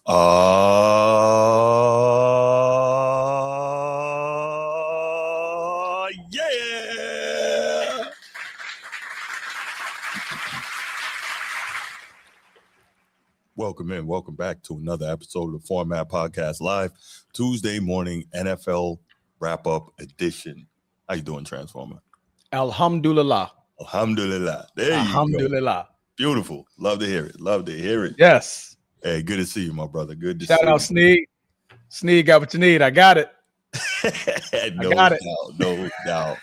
Yeah. Welcome back to another episode of the Format Podcast Live, Tuesday morning NFL wrap-up edition. How you doing, Transformer? Alhamdulillah. Alhamdulillah. There Alhamdulillah. you go. Beautiful. Love to hear it. Love to hear it. Yes. Hey, good to see you, my brother. Good to see you. Shout out Sneed. Sneed got what you need. I got it. No doubt.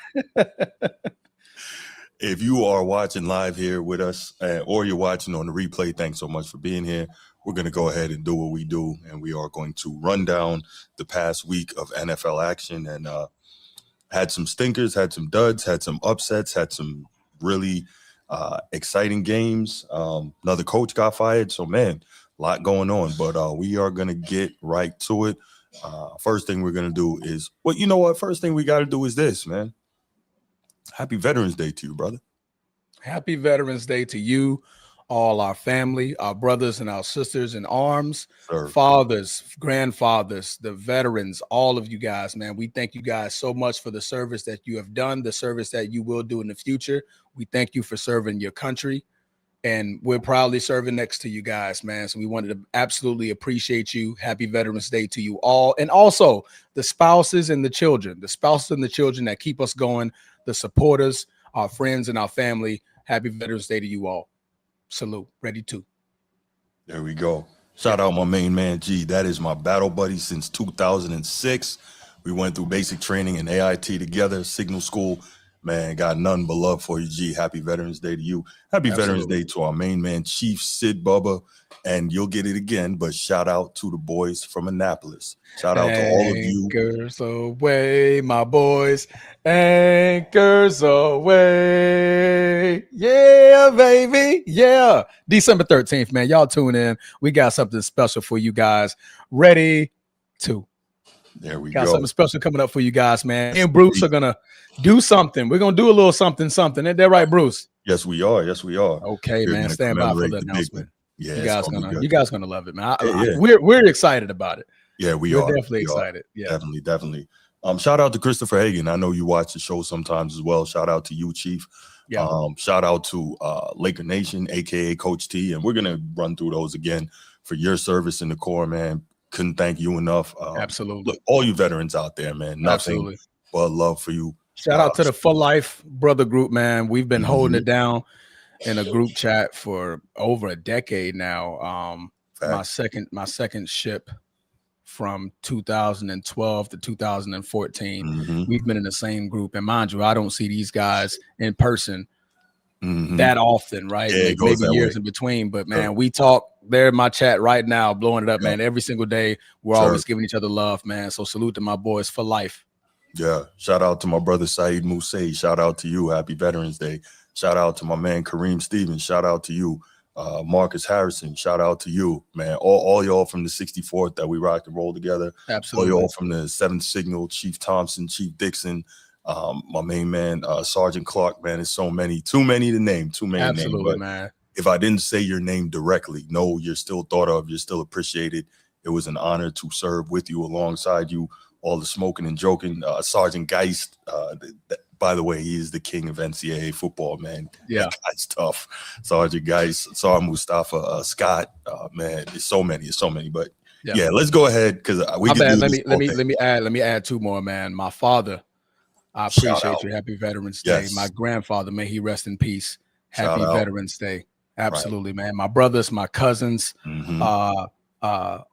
If you are watching live here with us or you're watching on the replay, thanks so much for being here. We're going to go ahead and do what we do, and we are going to run down the past week of NFL action and had some stinkers, had some duds, had some upsets, had some really exciting games. Another coach got fired. So, man, a lot going on, but we are going to get right to it. First thing we're going to do is, well, you know what? First thing we got to do is this, man. Happy Veterans Day to you, brother. Happy Veterans Day to you, all our family, our brothers and our sisters in arms, Sir. Fathers, grandfathers, the veterans, all of you guys, man. We thank you guys so much for the service that you have done, the service that you will do in the future. We thank you for serving your country, and we're proudly serving next to you guys, man. So we wanted to absolutely appreciate you. Happy Veterans Day to you all. And also the spouses and the children that keep us going, the supporters, our friends, and our family. Happy Veterans Day to you all. Salute. Ready to. There we go. Shout out my main man, G. That is my battle buddy since 2006. We went through basic training and AIT together, Signal School. Man, got none but love for you, G. Happy Veterans Day to you. Happy Veterans Day to our main man, Chief Sid Bubba. And you'll get it again, but shout out to the boys from Annapolis. Shout out to all of you. Anchors away, my boys. Anchors away. Yeah, baby. Yeah. December 13th, man. Y'all tune in. We got something special for you guys. Ready to. There we Got go. something special coming up for you guys, man. Me and Bruce are going to do something. We're going to do a little something. Ain't that right, Bruce? Yes, we are. Okay, man. Stand by for the announcement. Yeah, you guys gonna love it, man. Yeah. We're excited about it. Yeah, we're definitely excited. Yeah, definitely. Shout out to Christopher Hagan. I know you watch the show sometimes as well. Shout out to you, Chief. Yeah. Shout out to Laker Nation, aka Coach T, and we're gonna run through those again for your service in the Corps, man. Couldn't thank you enough. Absolutely. Look, all you veterans out there, man. Nothing but love for you. Shout out to the For Life brother group, man. We've been holding it down in a group chat for over a decade now. My second ship from 2012 to 2014. We've been in the same group, and mind you, I don't see these guys in person that often, right? Yeah, maybe years in between, but man, we talk. They're in my chat right now, blowing it up, man. Every single day, we're always giving each other love, man. So salute to my boys For Life. Yeah, shout out to my brother Saeed Moussaid. Shout out to you. Happy Veterans Day. Shout out to my man Kareem Stevens. Shout out to you, Marcus Harrison. Shout out to you, man. All y'all from the 64th that we rock and roll together. Absolutely. All y'all from the 7th Signal, Chief Thompson, Chief Dixon, my main man, Sergeant Clark. Man, there's so many, too many to name, Absolutely, names. man. If I didn't say your name directly, no, you're still thought of. You're still appreciated. It was an honor to serve with you, alongside you. All the smoking and joking. Sergeant Geist, by the way, he is the king of NCAA football, man. Yeah. That guy's tough. Sergeant Geist, Sergeant Mustafa, Scott, man, there's so many. But yeah, let's go ahead because we can do let me add two more, man. My father, I appreciate you. Happy Veterans Day. Yes. My grandfather, may he rest in peace. Happy Veterans Day. Absolutely, man. My brothers, my cousins, all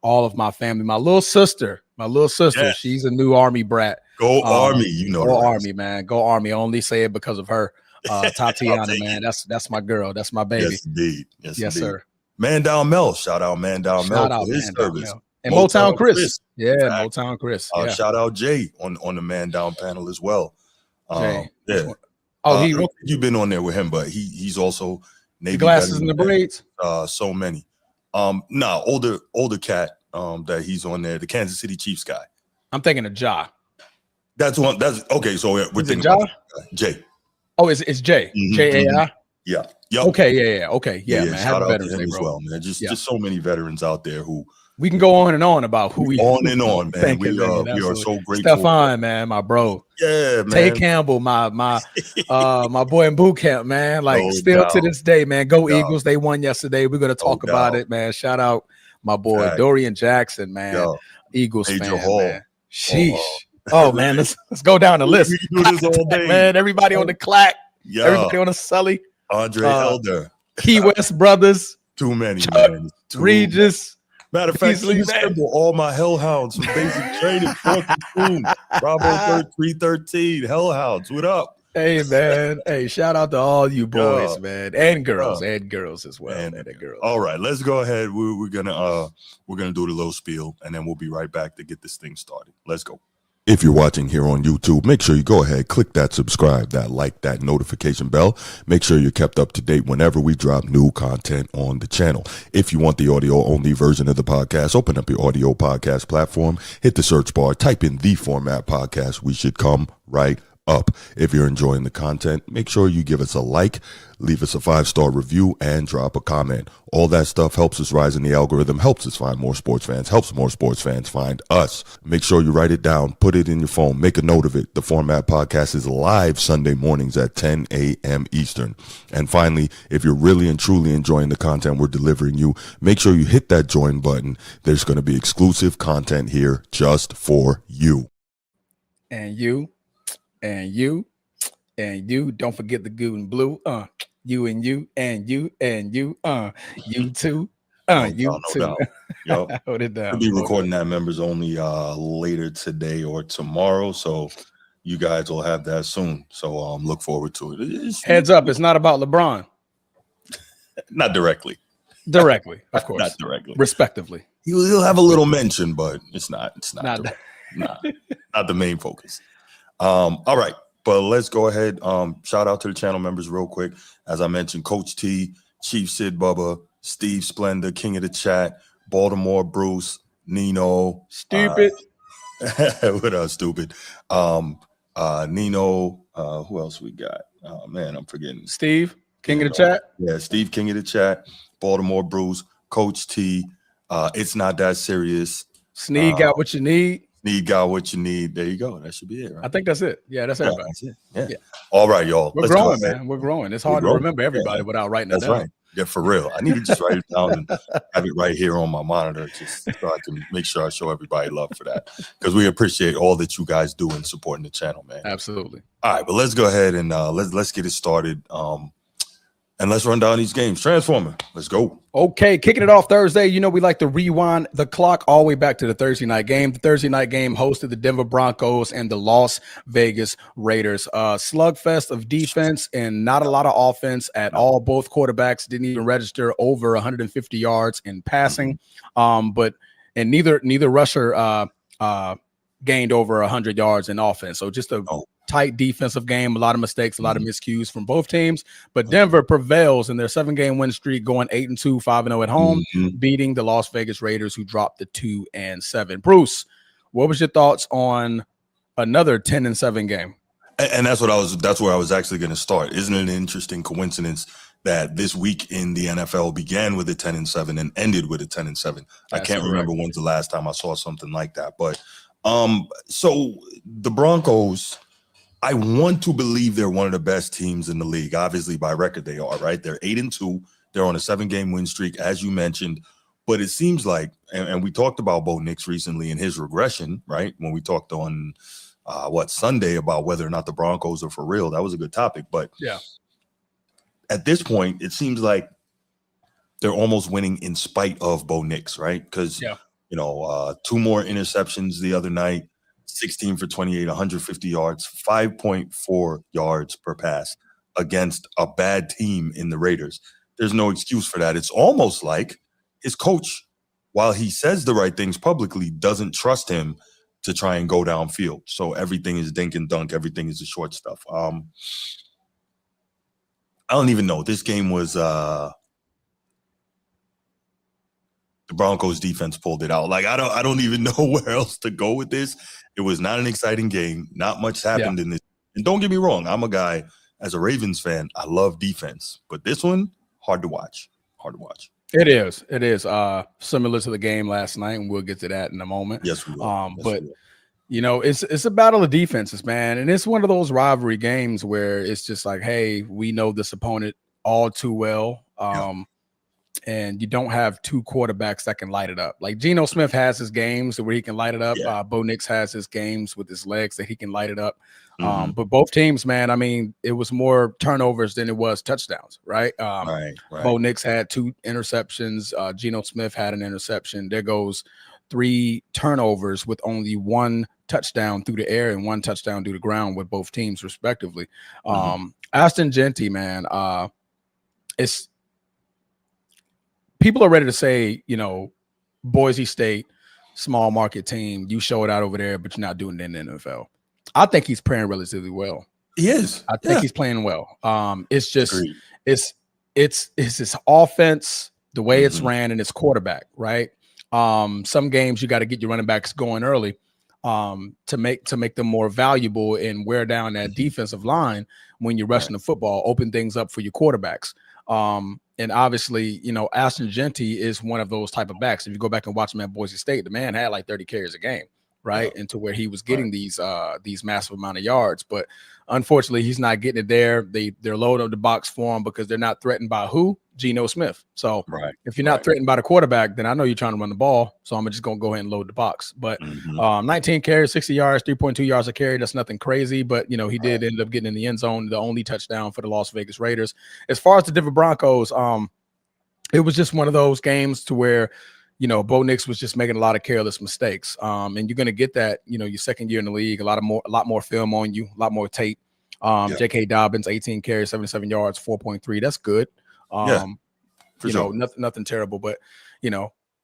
of my family, my little sister, Yes. she's a new Army brat. Go Army, you know. Go Army, man. Go Army. I only say it because of her. Tatiana, man. That's my girl. That's my baby. Yes, indeed. Yes, sir. Man Down Mel. Shout out Man Down Mel Shout out for his service. And Motown Chris. Yeah, Motown Chris. Shout out Jay on the Man Down panel as well. Jay. Yeah. Oh, you've been on there with him, but he's also Navy the glasses veteran, and the braids. So many. Older cat that he's on there, the Kansas City Chiefs guy. I'm thinking of Ja. That's okay. So we're thinking Ja? about Jay. Oh, it's Jay. J-A-I? Yeah. Yep. Okay, yeah. Okay. Yeah, man. Shout Happy out Veterans to him Day, as bro. well, man. Just so many veterans out there who We can go on and on about who we on and on, man. thanking, man. We are Absolutely. so grateful. Stefan, man, my bro. Yeah, Tay man. Campbell, my boy in boot camp, man. Like No still to doubt. this day, man. Go Yeah. Eagles. They won yesterday. We're gonna talk about it, man. Shout out my boy Fact. Dorian Jackson, man. Yeah. Eagles Major fan, Hall. man. Sheesh. Oh man, let's go down the list. We can do this all day, man. Everybody on the clack. Yeah. Everybody on the Sully. Andre Elder. Key West brothers. Too many, Chuck, man. Regis. Matter of fact, Beasley, keep scribble all my hellhounds from basic training. Bravo 313, hellhounds. What up? Hey man, hey, shout out to all you boys, man, and girls as well, and girls. All right, let's go ahead. We're gonna do the little spiel, and then we'll be right back to get this thing started. Let's go. If you're watching here on YouTube, make sure you go ahead, click that subscribe, that like, that notification bell. Make sure you're kept up to date whenever we drop new content on the channel. If you want the audio only version of the podcast, open up your audio podcast platform, hit the search bar, type in The Format Podcast. We should come right up. If you're enjoying the content, make sure you give us a like, leave us a 5-star review, and drop a comment. All that stuff helps us rise in the algorithm, helps us find more sports fans, helps more sports fans find us. Make sure you write it down, put it in your phone, make a note of it. The Format Podcast is live Sunday mornings at 10 a.m. Eastern. And finally, if you're really and truly enjoying the content we're delivering you, make sure you hit that join button. There's going to be exclusive content here just for you. And you. And you, and you, don't forget the good and blue. You and you, and you, and you, you too. You too. Yep. Hold it down. We'll be recording that members only later today or tomorrow. So you guys will have that soon. So look forward to it. Heads up, it's not about LeBron. Not directly. Directly, of course. Not directly. Respectively. He'll have a little mention, but it's not not the main focus. All right, but let's go ahead. Shout out to the channel members real quick. As I mentioned, Coach T, Chief Sid Bubba, Steve Splendor, King of the Chat, Baltimore Bruce, Nino. Stupid. What else, stupid? Nino, who else we got? Oh man, I'm forgetting. Steve, King of the Chat. Yeah, Steve, King of the Chat, Baltimore Bruce, Coach T. It's not that serious. Sneed got what you need. Need got what you need. There you go. That should be it, right? I think that's it. Yeah, that's everybody. That's it. Yeah. All right, y'all. We're growing, man. We're growing. It's hard to remember everybody without writing it down. Right. Yeah, for real. I need to just write it down and have it right here on my monitor, just so I can make sure I show everybody love for that. Because we appreciate all that you guys do in supporting the channel, man. Absolutely. All right, but let's go ahead and let's get it started. And let's run down these games. Transformer, let's go. Okay, kicking it off Thursday. You know, we like to rewind the clock all the way back to the Thursday night game. The Thursday night game hosted the Denver Broncos and the Las Vegas Raiders. Slugfest of defense and not a lot of offense at all. Both quarterbacks didn't even register over 150 yards in passing. But neither rusher gained over 100 yards in offense. So just a tight defensive game, a lot of mistakes, a lot of miscues from both teams. But Denver prevails in their 7-game win streak, going 8-2, 5-0 at home, beating the Las Vegas Raiders, who dropped to 2-7. Bruce, what was your thoughts on another 10-7 game? And that's where I was actually going to start. Isn't it an interesting coincidence that this week in the NFL began with a 10-7 and ended with a 10-7? I can't remember when's the last time I saw something like that. But so the Broncos, I want to believe they're one of the best teams in the league. Obviously, by record, they are, right? They're 8-2. They're on a 7-game win streak, as you mentioned. But it seems like, and we talked about Bo Nix recently in his regression, right? When we talked on Sunday about whether or not the Broncos are for real. That was a good topic. But yeah, at this point, it seems like they're almost winning in spite of Bo Nix, right? Because, 2 more interceptions the other night. 16 for 28, 150 yards, 5.4 yards per pass against a bad team in the Raiders. There's no excuse for that. It's almost like his coach, while he says the right things publicly, doesn't trust him to try and go downfield. So everything is dink and dunk. Everything is the short stuff. I don't even know. This game was the Broncos defense pulled it out. Like, I don't even know where else to go with this. It was not an exciting game. Not much happened in this. And don't get me wrong, I'm a guy, as a Ravens fan, I love defense. But this one, hard to watch. It is. It is similar to the game last night, and we'll get to that in a moment. Yes, we will. Yes, But we will. it's a battle of defenses, man, and it's one of those rivalry games where it's just like, hey, we know this opponent all too well. Yeah. And you don't have two quarterbacks that can light it up. Like Geno Smith has his games where he can light it up. Yeah. Bo Nix has his games with his legs that he can light it up. Mm-hmm. But both teams, man, I mean, it was more turnovers than it was touchdowns, right? Right. Bo Right. Nix had 2 interceptions. Geno Smith had an interception. There goes 3 turnovers with only 1 touchdown through the air and 1 touchdown through the ground with both teams, respectively. Mm-hmm. Aston Genty, man, it's people are ready to say, Boise State, small market team, you show it out over there, but you're not doing it in the NFL. I think he's playing relatively well. He is. I think he's playing well. It's just Agreed. it's his offense, the way it's Mm-hmm. ran, and its quarterback, right? Some games you got to get your running backs going early to make them more valuable and wear down that defensive line when you're rushing the football, open things up for your quarterbacks. And obviously, Aston Genty is one of those type of backs. If you go back and watch him at Boise State, the man had like 30 carries a game, right? Yeah. And to where he was getting these massive amount of yards. But unfortunately, he's not getting it there. They're loading up the box for him because they're not threatened by who? Geno Smith. So if you're not threatened by the quarterback, then I know you're trying to run the ball. So I'm just going to go ahead and load the box. But 19 carries, 60 yards, 3.2 yards a carry. That's nothing crazy. But, he did end up getting in the end zone, the only touchdown for the Las Vegas Raiders. As far as the Denver Broncos, it was just one of those games to where, Bo Nix was just making a lot of careless mistakes. And you're going to get that, your second year in the league, a lot more film on you, a lot more tape. J.K. Dobbins, 18 carries, 77 yards, 4.3. That's good. Sure. Nothing terrible, but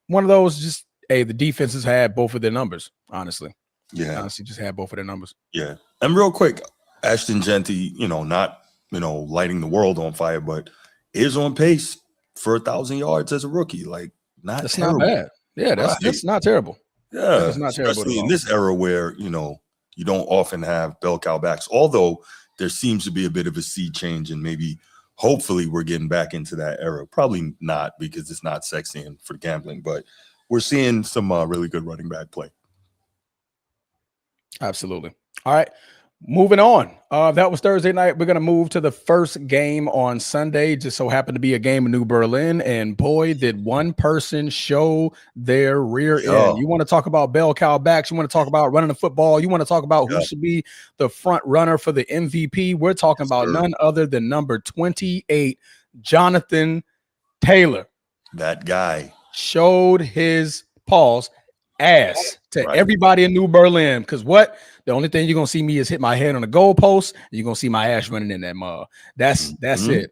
one of those just, hey, the defenses had both of their numbers, honestly. Yeah. Honestly, just had both of their numbers. Yeah. And real quick, Ashton Genty, not, lighting the world on fire, but is on pace for 1,000 yards as a rookie. Like, that's terrible. Not bad. Yeah, that's not terrible. Yeah. It's not terrible. Especially in this era where, you don't often have bell cow backs, although there seems to be a bit of a sea change, and maybe hopefully we're getting back into that era. Probably not, because it's not sexy and for gambling, but we're seeing some really good running back play. Absolutely. All right. Moving on. That was Thursday night. We're going to move to the first game on Sunday. Just so happened to be a game in New Berlin. And boy, did one person show their rear end. You want to talk about bell cow backs. You want to talk about running the football. You want to talk about who should be the front runner for the MVP. We're talking about none other than number 28, Jonathan Taylor. That guy showed his ass to everybody in New Berlin. Because the only thing you're gonna see me is hit my head on the goalpost. You're gonna see my ass running in that mud. That's it.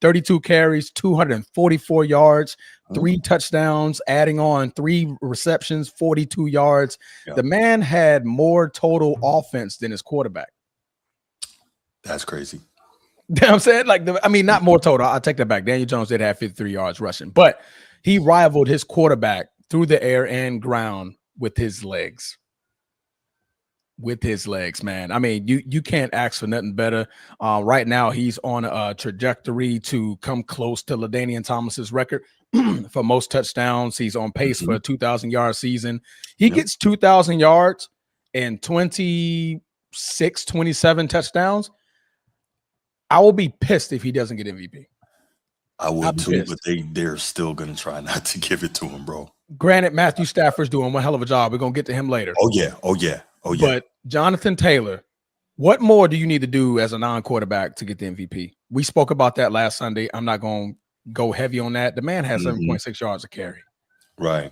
32 carries, 244 yards, 3 touchdowns, adding on 3 receptions, 42 yards. The man had more total offense than his quarterback. That's crazy. You know what I'm saying? Not more total. I'll take that back. Daniel Jones did have 53 yards rushing, but he rivaled his quarterback through the air and ground with his legs. Man. You can't ask for nothing better. Right now, he's on a trajectory to come close to LaDainian Thomas's record for most touchdowns. He's on pace for a 2,000-yard season. He gets 2,000 yards and 26, 27 touchdowns. I will be pissed if he doesn't get MVP. I would too, but they're still going to try not to give it to him, bro. Granted, Matthew Stafford's doing one hell of a job. We're going to get to him later. Oh, yeah. But Jonathan Taylor, what more do you need to do as a non-quarterback to get the MVP? We spoke about that last Sunday. I'm not going to go heavy on that. The man has 7.6 yards a carry. Right.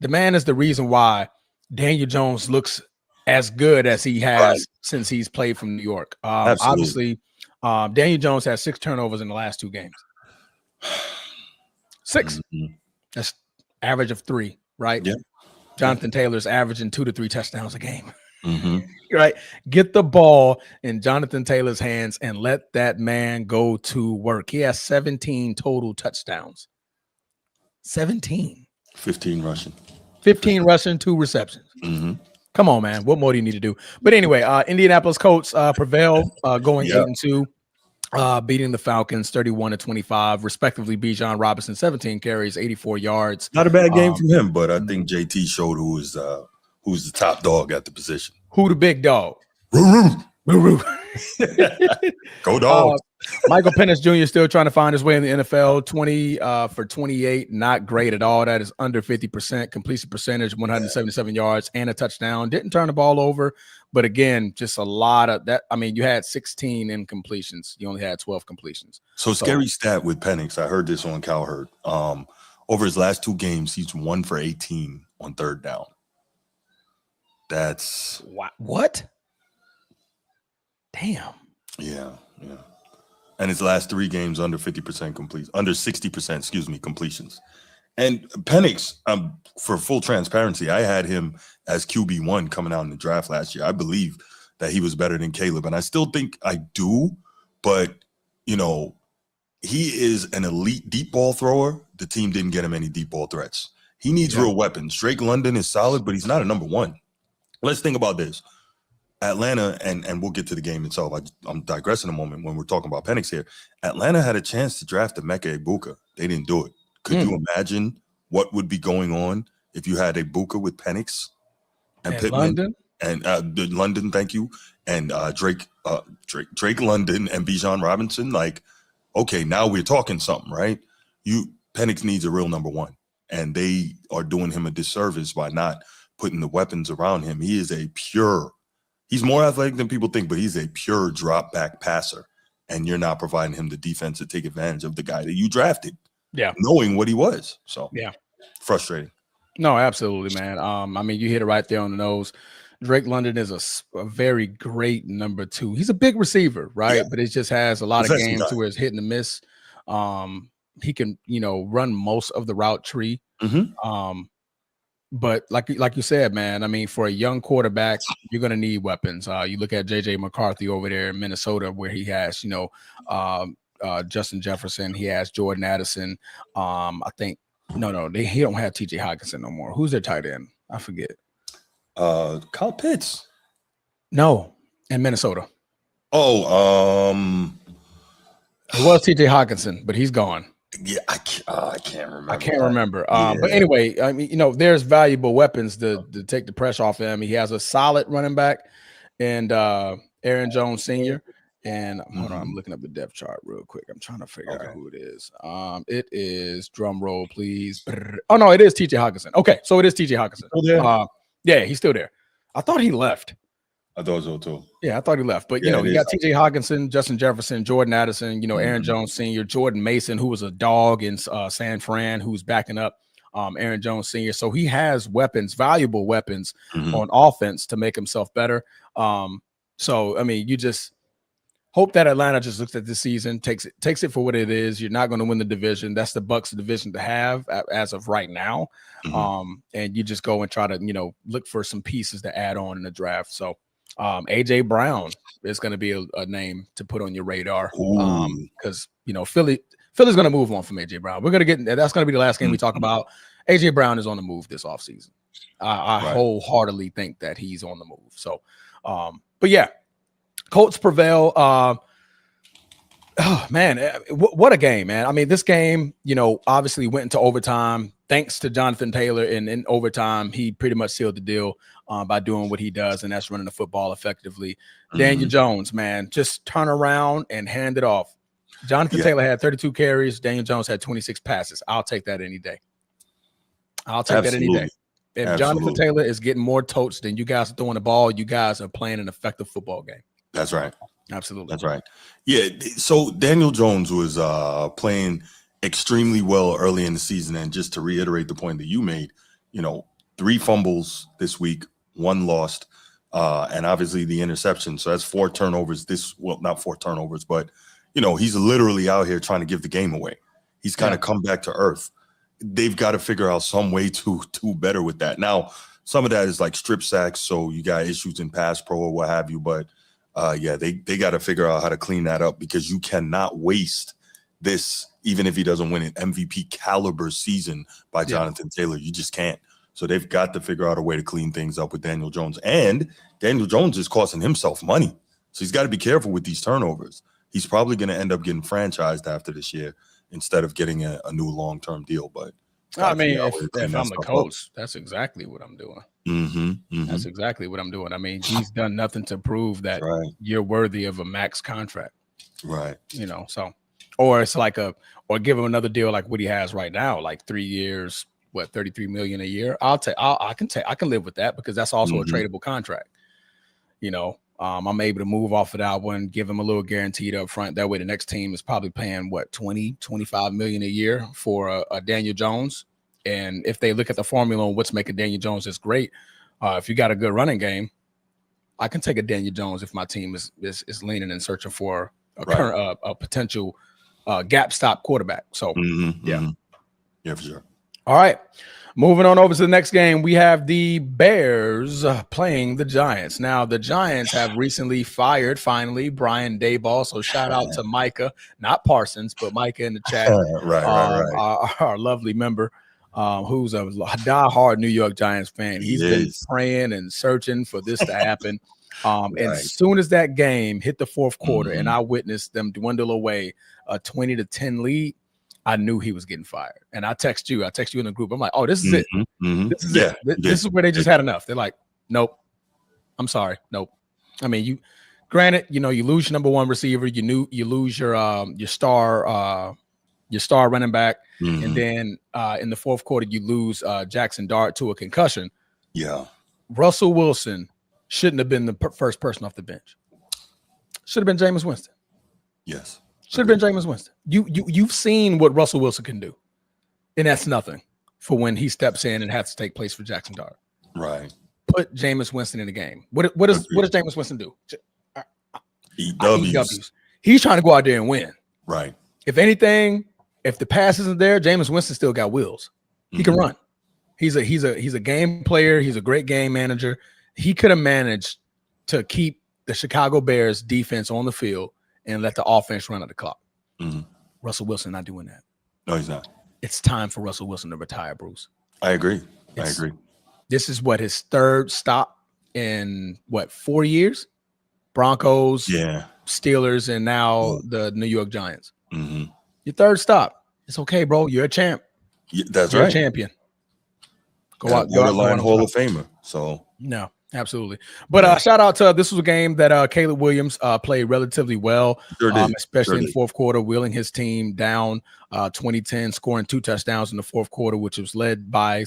The man is the reason why Daniel Jones looks as good as he has since he's played from New York. Obviously, Daniel Jones has 6 turnovers in the last 2 games. 6. That's average of 3, right? Yeah. Jonathan Taylor's averaging 2 to 3 touchdowns a game. Right? Get the ball in Jonathan Taylor's hands and let that man go to work. He has 17 total touchdowns. 17. 15 rushing. 15 rushing, 2 receptions. Come on, man. What more do you need to do? But anyway, Indianapolis Colts prevail, going 8-2. beating the Falcons 31-25, respectively. Bijan Robinson, 17 carries, 84 yards. Not a bad game from him, but I think JT showed who's the top dog at the position. Who the big dog? Go dogs. Michael Penix Jr. still trying to find his way in the NFL. 20 for 28, not great at all. That is under 50% completion percentage, 177 yards and a touchdown. Didn't turn the ball over, but again, just a lot of that. I mean, you had 16 incompletions. You only had 12 completions. So scary stat with Penix. I heard this on Cowherd. Over his last 2 games, he's 1 for 18 on third down. That's what? Damn. Yeah. And his last 3 games under 50% complete, under 60%, completions. And Penix, for full transparency, I had him as QB1 coming out in the draft last year. I believe that he was better than Caleb, and I still think I do, but he is an elite deep ball thrower. The team didn't get him any deep ball threats. He needs real weapons. Drake London is solid, but he's not a number 1. Let's think about this. Atlanta, and we'll get to the game itself. I'm digressing a moment when we're talking about Penix here. Atlanta had a chance to draft Emeka Egbuka. They didn't do it. Could you imagine what would be going on if you had Egbuka with Penix and Pittman London? And London, thank you, and Drake London and Bijan Robinson? Like, okay, now we're talking something, right? Penix needs a real number 1, and they are doing him a disservice by not putting the weapons around him. He's more athletic than people think, but he's a pure drop back passer, and you're not providing him the defense to take advantage of the guy that you drafted. Yeah, knowing what he was. So yeah, frustrating. No, absolutely, man. I mean, you hit it right there on the nose. Drake London is a very great number 2. He's a big receiver, right? Yeah. But it just has a lot of games to where it's hit and miss. He can, run most of the route tree. Mm-hmm. But like you said, man, I mean, for a young quarterback, you're going to need weapons. You look at J.J. McCarthy over there in Minnesota, where he has, Justin Jefferson. He has Jordan Addison. I think he don't have T.J. Hockenson no more. Who's their tight end? I forget. Kyle Pitts. No, in Minnesota. Oh, it was T.J. Hockenson, but he's gone. Yeah, I can't remember. I can't remember. But anyway, I mean, there's valuable weapons to take the pressure off him. He has a solid running back and Aaron Jones Sr. And hold on, I'm looking up the depth chart real quick. I'm trying to figure out who it is. It is, drum roll, please. Oh, no, it is T.J. Hockenson. Okay, so it is T.J. Hockenson. Yeah, he's still there. I thought he left. I thought so too. Yeah, I thought he left. But, you got T.J. Hockenson, Justin Jefferson, Jordan Addison, Aaron Jones Sr., Jordan Mason, who was a dog in San Fran, who's backing up Aaron Jones Sr. So he has weapons, valuable weapons on offense to make himself better. So, I mean, you just hope that Atlanta just looks at this season, takes it for what it is. You're not going to win the division. That's the Bucs division to have as of right now. And you just go and try to, look for some pieces to add on in the draft. So, AJ Brown is going to be a name to put on your radar because Philly's going to move on from AJ Brown. We're going to that's going to be the last game we talk about. AJ Brown is on the move this offseason. I wholeheartedly think that he's on the move. So, but yeah, Colts prevail. Oh man, what a game, man! I mean, this game, obviously went into overtime. Thanks to Jonathan Taylor, and in overtime, he pretty much sealed the deal by doing what he does, and that's running the football effectively. Daniel Jones, man, just turn around and hand it off. Jonathan Taylor had 32 carries. Daniel Jones had 26 passes. I'll take that any day. I'll take that any day. If Jonathan Taylor is getting more totes than you guys are throwing the ball, you guys are playing an effective football game. That's right. Absolutely. That's right. Yeah. So Daniel Jones was playing extremely well early in the season. And just to reiterate the point that you made, 3 fumbles this week, 1 lost, and obviously the interception. So that's 4 turnovers. Not 4 turnovers, but, he's literally out here trying to give the game away. He's kind of come back to earth. They've got to figure out some way to do better with that. Now, some of that is like strip sacks. So you got issues in pass pro or what have you, but they got to figure out how to clean that up because you cannot waste this, even if he doesn't win an MVP caliber season by Jonathan Taylor. You just can't. So they've got to figure out a way to clean things up with Daniel Jones. And Daniel Jones is costing himself money. So he's got to be careful with these turnovers. he's probably going to end up getting franchised after this year instead of getting a new long-term deal. But I got to mean, figure out a way to clean if that I'm the stuff up. coach, that's exactly what I'm doing. Mm-hmm. That's exactly what I'm doing. I mean, G's done nothing to prove that Right. you're worthy of a max contract. Right. You know, so or it's like or give him another deal like what he has right now, like 3 years, what, 33 million a year. I can live with that because that's also a tradable contract. You know, I'm able to move off of that one, give him a little guaranteed up front. That way the next team is probably paying what, 20, 25 million a year for a Daniel Jones. And if they look at the formula on what's making Daniel Jones is great, if you got a good running game, I can take a Daniel Jones if my team is leaning and searching for a current a potential gap stop quarterback. So yeah, for sure. All right. Moving on over to the next game, we have the Bears playing the Giants. Now, the Giants have recently fired, finally, Brian Daboll. So shout out to Micah, not Parsons, but Micah in the chat. Right. Our lovely member, who's a diehard New York Giants fan. He's been praying and searching for this to happen. And as soon as that game hit the fourth quarter and I witnessed them dwindle away a 20-10 lead, I knew he was getting fired. And I text you in the group. I'm like, oh, this is it. This is it. This is where they just had enough. They're like, nope. I'm sorry. Nope. I mean, granted, you lose your number one receiver, you lose your star running back, and then in the fourth quarter, you lose Jackson Dart to a concussion. Yeah. Russell Wilson shouldn't have been the first person off the bench. Should have been Jameis Winston. Yes. Should have been Jameis Winston. You've seen what Russell Wilson can do, and that's nothing for when he steps in and has to take place for Jackson Dart. Right. Put Jameis Winston in the game. What does Jameis Winston do? Eat W's. He's trying to go out there and win. Right. If anything, if the pass isn't there, Jameis Winston still got wheels. He can run. He's a game player. He's a great game manager. He could have managed to keep the Chicago Bears defense on the field and let the offense run out the clock. Russell Wilson not doing that. No, he's not. It's time for Russell Wilson to retire, Bruce. I agree. This is his third stop in 4 years? Broncos, Steelers, and now the New York Giants. Your third stop. It's okay, bro. You're a champ. That's You're right. a champion. Go out, borderline Hall of Famer. So no. Absolutely. But shout out to this was a game that Caleb Williams played relatively well, especially in the fourth quarter, wheeling his team down 20-10, scoring 2 touchdowns in the fourth quarter, which was led by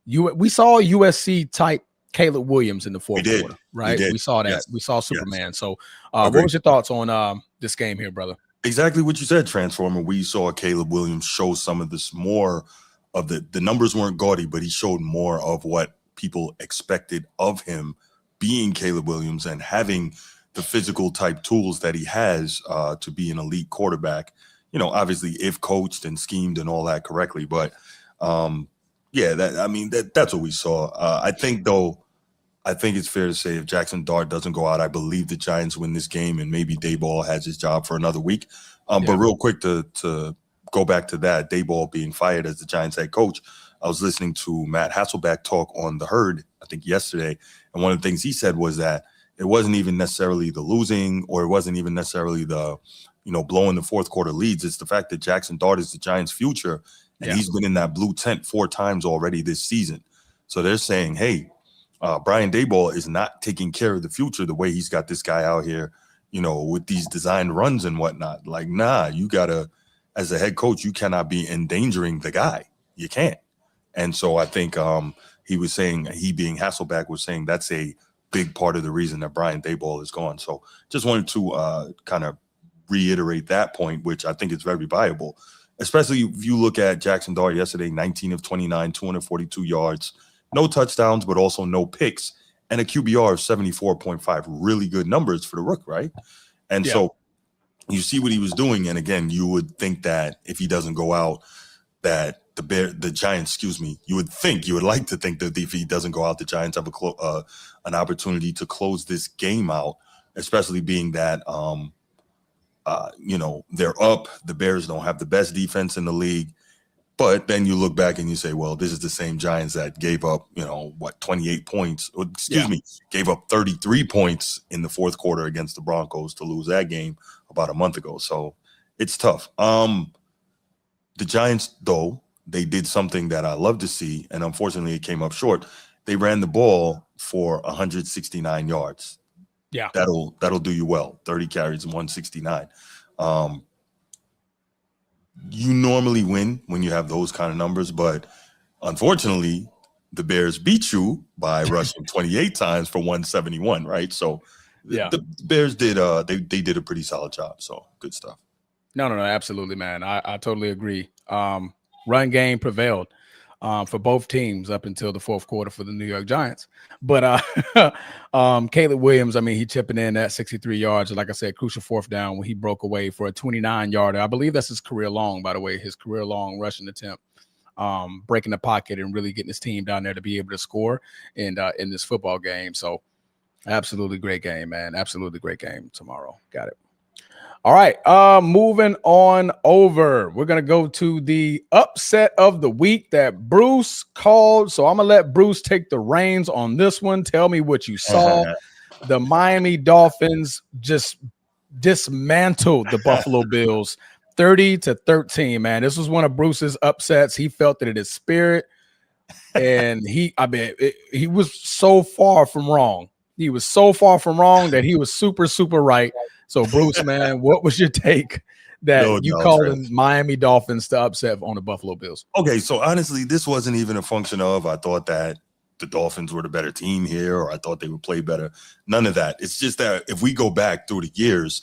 we saw USC type Caleb Williams in the fourth quarter, right? We saw that. Yes. We saw Superman. Yes. So what was your thoughts on this game here, brother? Exactly what you said, Transformer. We saw Caleb Williams show some of this more of the numbers weren't gaudy, but he showed more of what people expected of him being Caleb Williams and having the physical type tools that he has to be an elite quarterback, obviously if coached and schemed and all that correctly. But that's what we saw. I think it's fair to say if Jackson Dart doesn't go out, I believe the Giants win this game and maybe Daboll has his job for another week. But real quick to go back to that, Daboll being fired as the Giants head coach, I was listening to Matt Hasselbeck talk on The Herd, I think yesterday, and one of the things he said was that it wasn't even necessarily the losing or it wasn't even necessarily the, blowing the fourth quarter leads. It's the fact that Jackson Dart is the Giants' future, and he's been in that blue tent 4 times already this season. So they're saying, hey, Brian Daboll is not taking care of the future the way he's got this guy out here, with these designed runs and whatnot. Like, nah, you got to, as a head coach, you cannot be endangering the guy. You can't. And so I think he was saying, he being Hasselbeck was saying that's a big part of the reason that Brian Daboll is gone. So just wanted to kind of reiterate that point, which I think is very viable, especially if you look at Jackson Dart yesterday, 19 of 29, 242 yards, no touchdowns, but also no picks, and a QBR of 74.5. Really good numbers for the rook, right? And so you see what he was doing. And again, you would think that if he doesn't go out, that the Giants, you would like to think that if he doesn't go out, the Giants have an opportunity to close this game out, especially being that, they're up. The Bears don't have the best defense in the league. But then you look back and you say, well, this is the same Giants that gave up, 28 points, or excuse me, gave up 33 points in the fourth quarter against the Broncos to lose that game about a month ago. So it's tough. The Giants, though, they did something that I love to see, and unfortunately it came up short. They ran the ball for 169 yards. Yeah. That'll do you well. 30 carries and 169. You normally win when you have those kind of numbers, but unfortunately, the Bears beat you by rushing 28 times for 171, right? So the Bears did they did a pretty solid job. So good stuff. No, absolutely, man. I totally agree. Run game prevailed for both teams up until the fourth quarter for the New York Giants. But Caleb Williams, I mean, he chipping in at 63 yards. Like I said, crucial fourth down when he broke away for a 29-yarder. I believe that's his career long, by the way, his career long rushing attempt. Breaking the pocket and really getting his team down there to be able to score in this football game. So absolutely great game, man. Absolutely great game tomorrow. Got it. All right, moving on over. We're going to go to the upset of the week that Bruce called. So I'm going to let Bruce take the reins on this one. Tell me what you saw. The Miami Dolphins just dismantled the Buffalo Bills 30-13, man. This was one of Bruce's upsets. He felt it in his spirit, and he was so far from wrong. He was so far from wrong that he was super, super right. So, Bruce, man, what was your take that you called the Miami Dolphins to upset on the Buffalo Bills? Okay, so honestly, this wasn't even a function of I thought that the Dolphins were the better team here or I thought they would play better. None of that. It's just that if we go back through the years,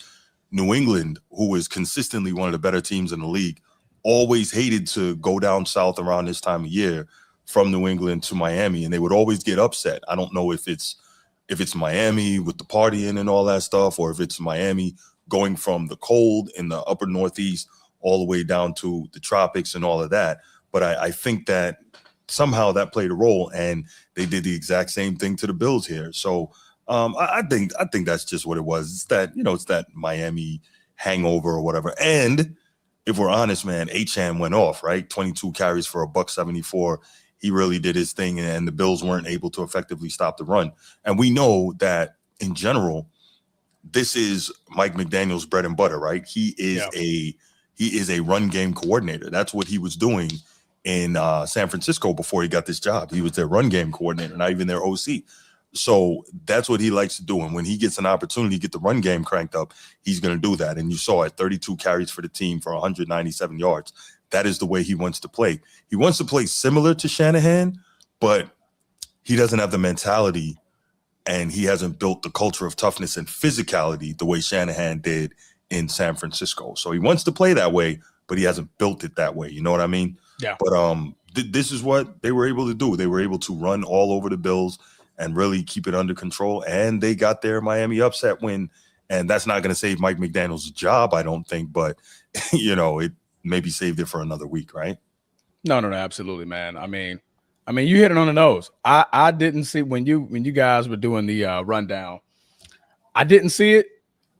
New England, who is consistently one of the better teams in the league, always hated to go down south around this time of year from New England to Miami, and they would always get upset. I don't know if it's Miami with the partying and all that stuff, or if it's Miami going from the cold in the upper Northeast all the way down to the tropics and all of that. But I think that somehow that played a role, and they did the exact same thing to the Bills here. So I think that's just what it was. It's that, it's that Miami hangover or whatever. And if we're honest, man, Achane went off, right? 22 carries for $174. He really did his thing, and the Bills weren't able to effectively stop the run. And we know that in general, this is Mike McDaniel's bread and butter, right? He is a run game coordinator. That's what he was doing in San Francisco before he got this job. He was their run game coordinator, not even their OC. So that's what he likes to do. And when he gets an opportunity to get the run game cranked up, he's going to do that. And you saw it, 32 carries for the team for 197 yards. That is the way he wants to play. He wants to play similar to Shanahan, but he doesn't have the mentality and he hasn't built the culture of toughness and physicality the way Shanahan did in San Francisco. So he wants to play that way, but he hasn't built it that way. You know what I mean? Yeah. But this is what they were able to do. They were able to run all over the Bills and really keep it under control. And they got their Miami upset win. And that's not going to save Mike McDaniel's job, I don't think. But, it maybe saved it for another week, right? No, absolutely, man. I mean, you hit it on the nose. I didn't see when you guys were doing the rundown. I didn't see it,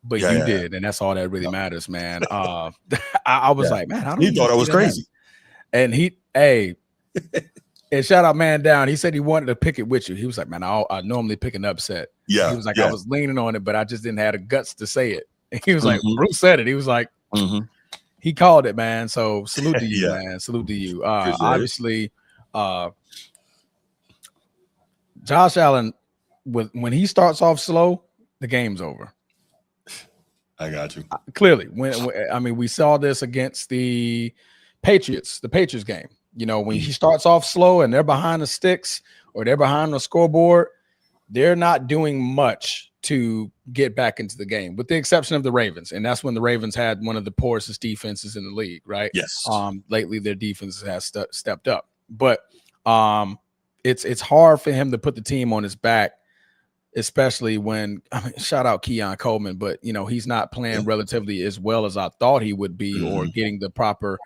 but you did, and that's all that really matters, man. I was like, man, I don't. He thought I was crazy, and and shout out man down. He said he wanted to pick it with you. He was like, man, I normally pick an upset. Yeah, he was like, I was leaning on it, but I just didn't have the guts to say it. And he was like, Bruce said it. He was like. He called it, man. So salute to you, man. Salute to you. Obviously, Josh Allen, when he starts off slow, the game's over. I got you. Clearly, when we saw this against the Patriots game. When he starts off slow and they're behind the sticks or they're behind the scoreboard, they're not doing much to get back into the game, with the exception of the Ravens. And that's when the Ravens had one of the poorest defenses in the league, right? Yes. Lately their defense has stepped up. But it's hard for him to put the team on his back, especially when shout out Keon Coleman, but he's not playing relatively as well as I thought he would be, or getting the proper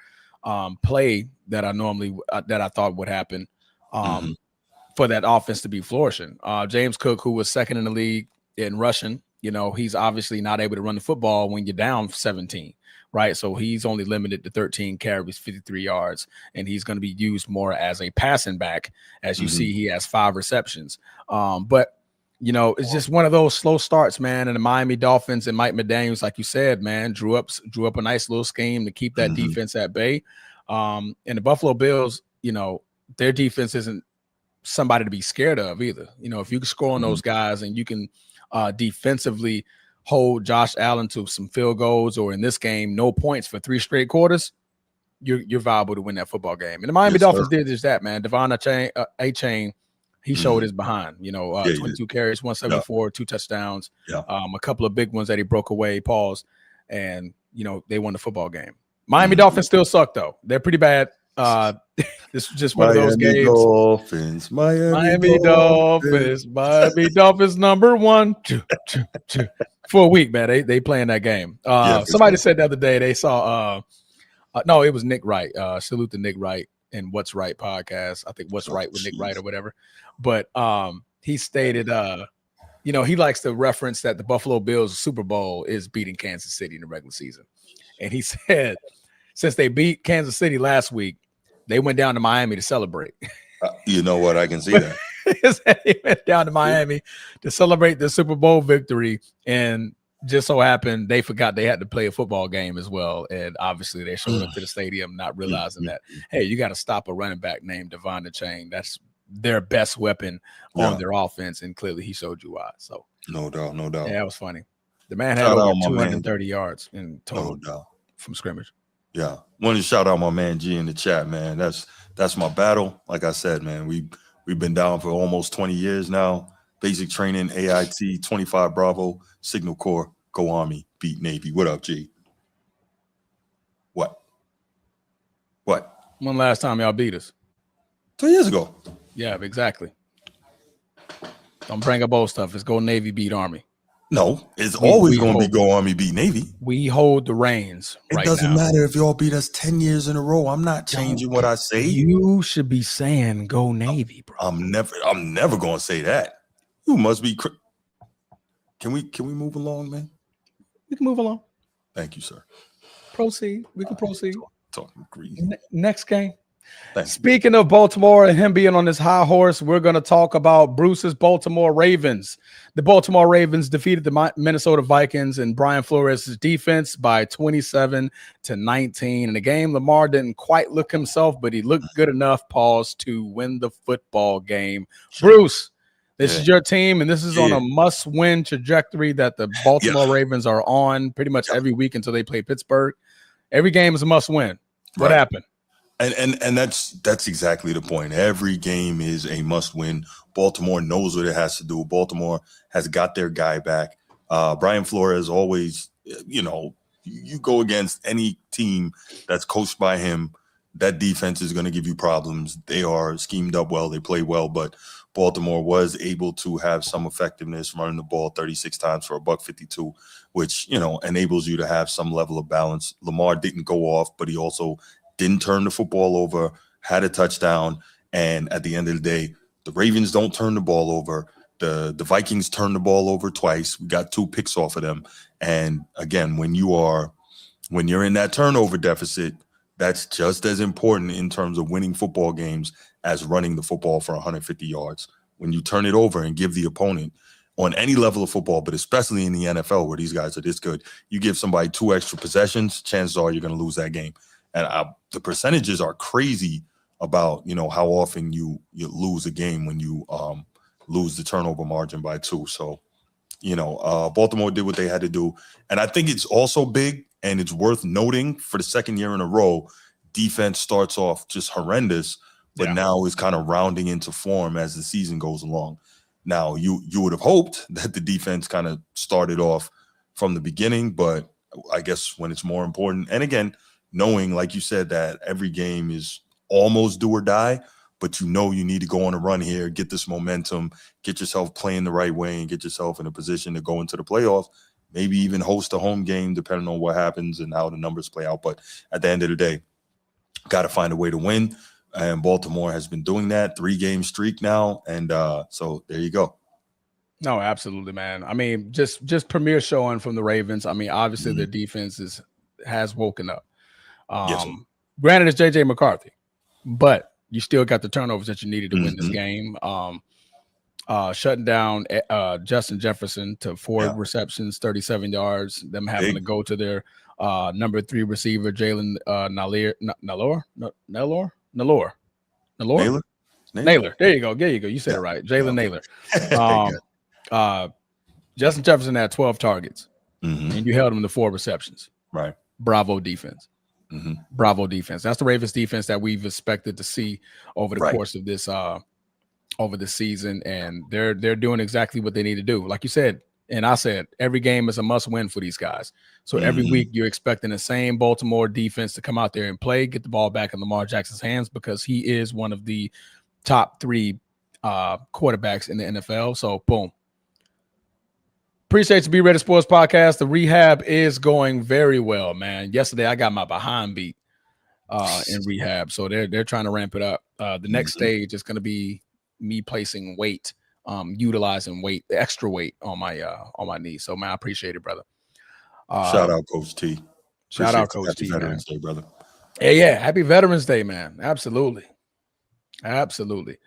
play that I thought would happen for that offense to be flourishing. James Cook, who was second in the league in rushing, he's obviously not able to run the football when you're down 17, right? So he's only limited to 13 carries, 53 yards, and he's going to be used more as a passing back. As you see, he has 5 receptions. But it's just one of those slow starts, man. And the Miami Dolphins and Mike McDaniels, like you said, man, drew up a nice little scheme to keep that defense at bay. And the Buffalo Bills, their defense isn't somebody to be scared of either. If you can score on those guys and you can defensively hold Josh Allen to some field goals, or in this game, no points for 3 straight quarters, you're viable to win that football game. And the Miami Dolphins did just that, man. Devon A-Chain, he showed his behind, 22 carries, 174, 2 touchdowns, a couple of big ones that he broke away, pause, and, they won the football game. Miami Dolphins still suck, though. They're pretty bad. This is just one of those games. Miami Dolphins, Miami Dolphins number 1, 2, for a week, man. They playing that game. Somebody said the other day they saw no, it was Nick Wright. Salute to Nick Wright and What's Right podcast. I think What's Right with Nick Wright or whatever. But he stated he likes to reference that the Buffalo Bills Super Bowl is beating Kansas City in the regular season. And he said since they beat Kansas City last week, they went down to Miami to celebrate. You know what? I can see that. They went down to Miami to celebrate the Super Bowl victory, and just so happened they forgot they had to play a football game as well. And obviously they showed up to the stadium not realizing that, hey, you got to stop a running back named Devon A-Chain. That's their best weapon on their offense, and clearly he showed you why. So no doubt. Yeah, that was funny. The man had over 230 yards in total from scrimmage. Yeah. Want to shout out my man G in the chat, man. That's my battle. Like I said, man, we've been down for almost 20 years now. Basic training, AIT, 25 Bravo, Signal Corps, go Army, beat Navy. What up, G? What? When last time y'all beat us? 2 years ago. Yeah, exactly. Don't bring up old stuff. It's go Navy beat Army. No, it's always going to be go Army beat Navy. We hold the reins right now. It doesn't matter if y'all beat us 10 years in a row. I'm not changing what I say. You should be saying go Navy, bro. I'm never going to say that. You must be. Can we move along, man? We can move along. Thank you, sir. Proceed. We can proceed. Talking grease. Next game. Speaking of Baltimore and him being on this high horse, we're going to talk about Bruce's Baltimore Ravens. The Baltimore Ravens defeated the Minnesota Vikings and Brian Flores' defense by 27-19. In the game, Lamar didn't quite look himself, but he looked good enough, to win the football game. Bruce, this is your team, and this is on a must-win trajectory that the Baltimore Ravens are on pretty much every week until they play Pittsburgh. Every game is a must-win. What happened? And that's exactly the point. Every game is a must-win. Baltimore knows what it has to do. Baltimore has got their guy back. Brian Flores always, you go against any team that's coached by him, that defense is going to give you problems. They are schemed up well. They play well, but Baltimore was able to have some effectiveness running the ball 36 times for $152, which, enables you to have some level of balance. Lamar didn't go off, but he also didn't turn the football over, had a touchdown. And at the end of the day, the Ravens don't turn the ball over. The Vikings turn the ball over twice. We got 2 picks off of them. And again, when you're in that turnover deficit, that's just as important in terms of winning football games as running the football for 150 yards. When you turn it over and give the opponent on any level of football, but especially in the NFL where these guys are this good, you give somebody 2 extra possessions, chances are you're going to lose that game. And the percentages are crazy about, how often you lose a game when you lose the turnover margin by 2. So, Baltimore did what they had to do. And I think it's also big, and it's worth noting for the second year in a row, defense starts off just horrendous, but now is kind of rounding into form as the season goes along. Now, you would have hoped that the defense kind of started off from the beginning, but I guess when it's more important, and again, knowing, like you said, that every game is almost do or die, but you need to go on a run here, get this momentum, get yourself playing the right way, and get yourself in a position to go into the playoffs, maybe even host a home game, depending on what happens and how the numbers play out. But at the end of the day, got to find a way to win. And Baltimore has been doing that, 3-game streak now. And so there you go. No, absolutely, man. I mean, just premier showing from the Ravens. I mean, obviously Mhm. their defense has woken up. Yes, sir. Granted, it's JJ McCarthy, but you still got the turnovers that you needed to win this Mhm. game. Shutting down Justin Jefferson to 4 Yeah, receptions, 37 yards. Them having big to go to their number 3 receiver, Jalen Nailor. Naylor. Naylor. Naylor. There you go. There you go. You said Yeah. it right. Yeah. Jalen Okay. Naylor. Good. Um, uh, Justin Jefferson had 12 targets, Mhm. and you held him to 4 receptions. Right. Bravo defense. Mhm. Bravo defense. That's the Ravens defense that we've expected to see over the Right. course of this over the season, and they're doing exactly what they need to do. Like you said, and I said, every game is a must win for these guys. So every Mhm. week you're expecting the same Baltimore defense to come out there and play, get the ball back in Lamar Jackson's hands because he is one of the top 3 quarterbacks in the NFL. So boom. Appreciate you, Be Ready Sports Podcast. The rehab is going very well, man. Yesterday I got my behind beat in rehab, so they're trying to ramp it up. The next Mhm. stage is going to be me placing weight, utilizing weight, extra weight on my knee. So man, I appreciate it, brother. Shout Um, out, Coach T. Shout Appreciate out, you. Coach Happy T, man. Veterans Day, brother. Yeah, happy Veterans Day, man. Absolutely, absolutely.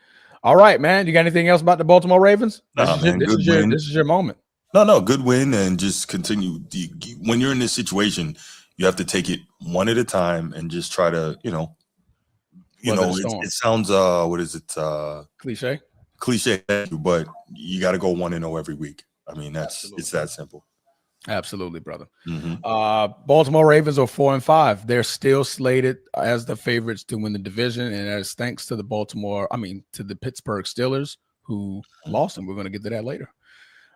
All right, man. You got anything else about the Baltimore Ravens? This Nah, is your man. Good this win. is your moment. No, good win, and just continue. When you're in this situation, you have to take it one at a time and just try to, Weather the storm. it sounds what is it Cliche. cliche, but you got to go 1-0 every week. I mean, it's Absolutely. that simple. Absolutely, brother. Hmm. Baltimore Ravens are 4-5. They're still slated as the favorites to win the division, and that is thanks to to the Pittsburgh Steelers who lost, and we're going to get to that later.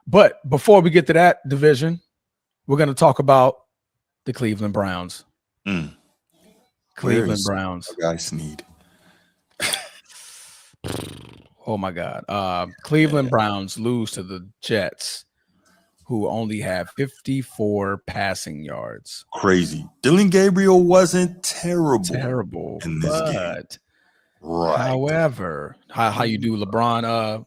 But before we get to that division, we're going to talk about the Cleveland Browns. Where Cleveland is Browns. our guy Sneed? Oh my God. Cleveland Browns lose to the Jets, who only have 54 passing yards. Crazy. Dylan Gabriel wasn't Terrible, in this game. but Right. however, how you do LeBron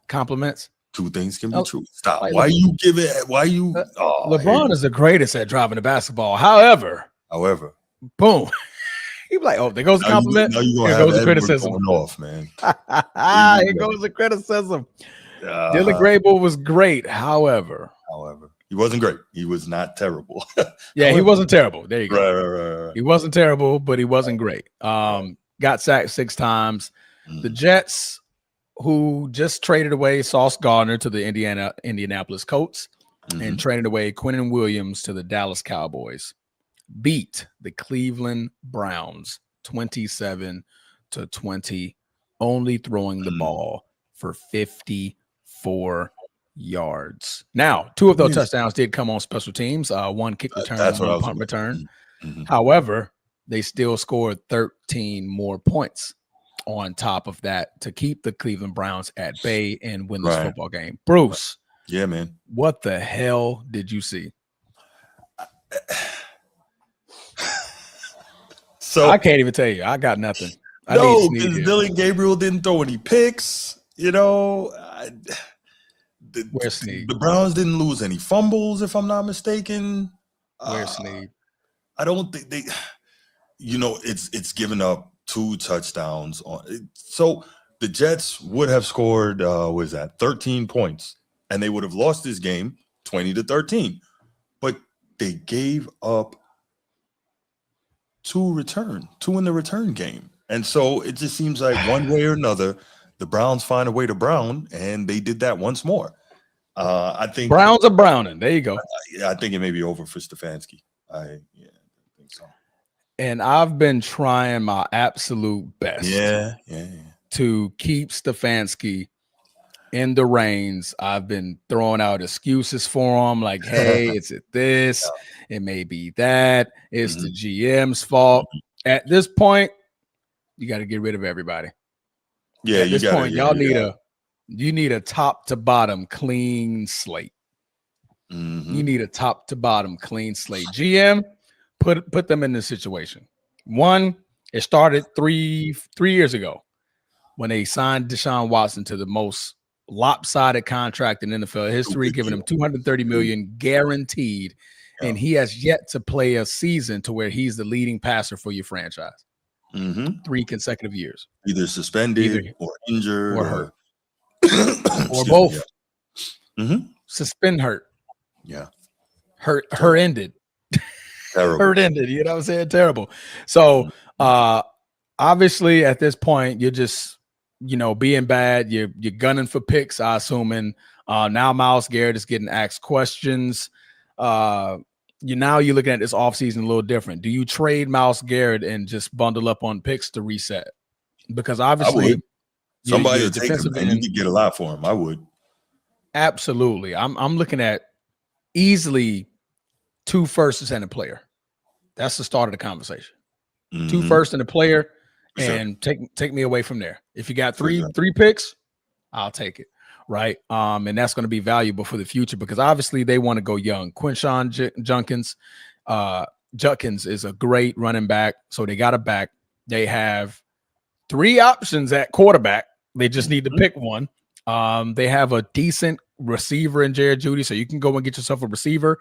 compliments? Two things can be Oh, true. Stop. like Why you give it? Why you? Oh, here LeBron you. is the greatest at driving the basketball. However, However, boom. He be like, oh, there goes the compliment. now you gonna Here have goes the Edward criticism. going off, man. Here you Here go. goes the criticism. Dylan Uh, Grable was great. However, he wasn't great. He was not terrible. yeah, he However, wasn't terrible. There you go. right. He wasn't terrible, but he wasn't great. Got sacked 6 times. The Jets, who just traded away Sauce Gardner to the Indianapolis Colts and traded away Quinnen Williams to the Dallas Cowboys, beat the Cleveland Browns 27-20, only throwing the ball for 54 yards. Now, 2 of those touchdowns did come on special teams, 1 kick return That's and what I 1 was punt about. return. However, they still scored 13 more points on top of that to keep the Cleveland Browns at bay and win this football game. Bruce, Yeah, man. what the hell did you see? So I can't even tell you. I got nothing. I need no, Snead because here. Dylan Gabriel didn't throw any picks. Where's Snead? The Browns didn't lose any fumbles, if I'm not mistaken. Where's Snead? I don't think they. It's given up 2 touchdowns on. So the Jets would have scored. What is that? 13 points, and they would have lost this game 20-13. But they gave up 2 in the return game. And so it just seems like one way or another, the Browns find a way to brown, and they did that once more. I think Browns are browning. There you go. I think it may be over for Stefanski. I think so. And I've been trying my absolute best to keep Stefanski in the reins. I've been throwing out excuses for him, like, hey, it's this, it may be that, it's the GM's fault. At this point, you got to get rid of everybody. Yeah, at this point, y'all need a top to bottom clean slate. You need a top to bottom clean slate. GM, put them in this situation. One, it started three years ago when they signed Deshaun Watson to the most lopsided contract in NFL history, giving him $230 million guaranteed, and he has yet to play a season to where he's the leading passer for your franchise. 3 consecutive years, either suspended or injured or hurt, or both. Suspend, hurt, hurt ended. Terrible. Hurt ended. You know what I'm saying? Terrible. So obviously at this point, you're just, being bad. You're gunning for picks, I assuming. Now Myles Garrett is getting asked questions. You're looking at this offseason a little different. Do you trade Myles Garrett and just bundle up on picks to reset? Because obviously somebody would take him and you could get a lot for him. I would. Absolutely. I'm looking at easily 2 firsts and a player. That's the start of the conversation. 2 firsts and a player, and take me away from there. If you got three picks, I'll take it. Right. And that's going to be valuable for the future because obviously they want to go young. Quinshawn Judkins is a great running back. So they got a back. They have 3 options at quarterback. They just need to pick one. They have a decent receiver in Jared Jeudy, so you can go and get yourself a receiver.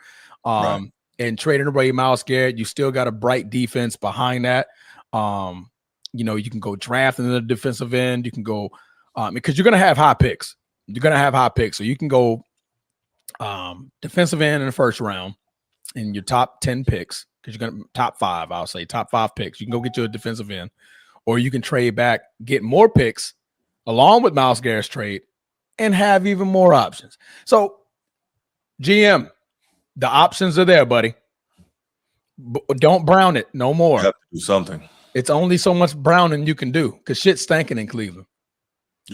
And trading away Myles Garrett, you still got a bright defense behind that. You can go draft in the defensive end. You can go because you're going to have high picks. So you can go defensive end in the first round in your top 10 picks because you're going to top 5. I'll say top 5 picks. You can go get you a defensive end, or you can trade back, get more picks along with Myles Garrett's trade, and have even more options. So, GM, the options are there, buddy. Don't brown it no more. You have to do something. It's only so much browning you can do because shit's stinking in Cleveland.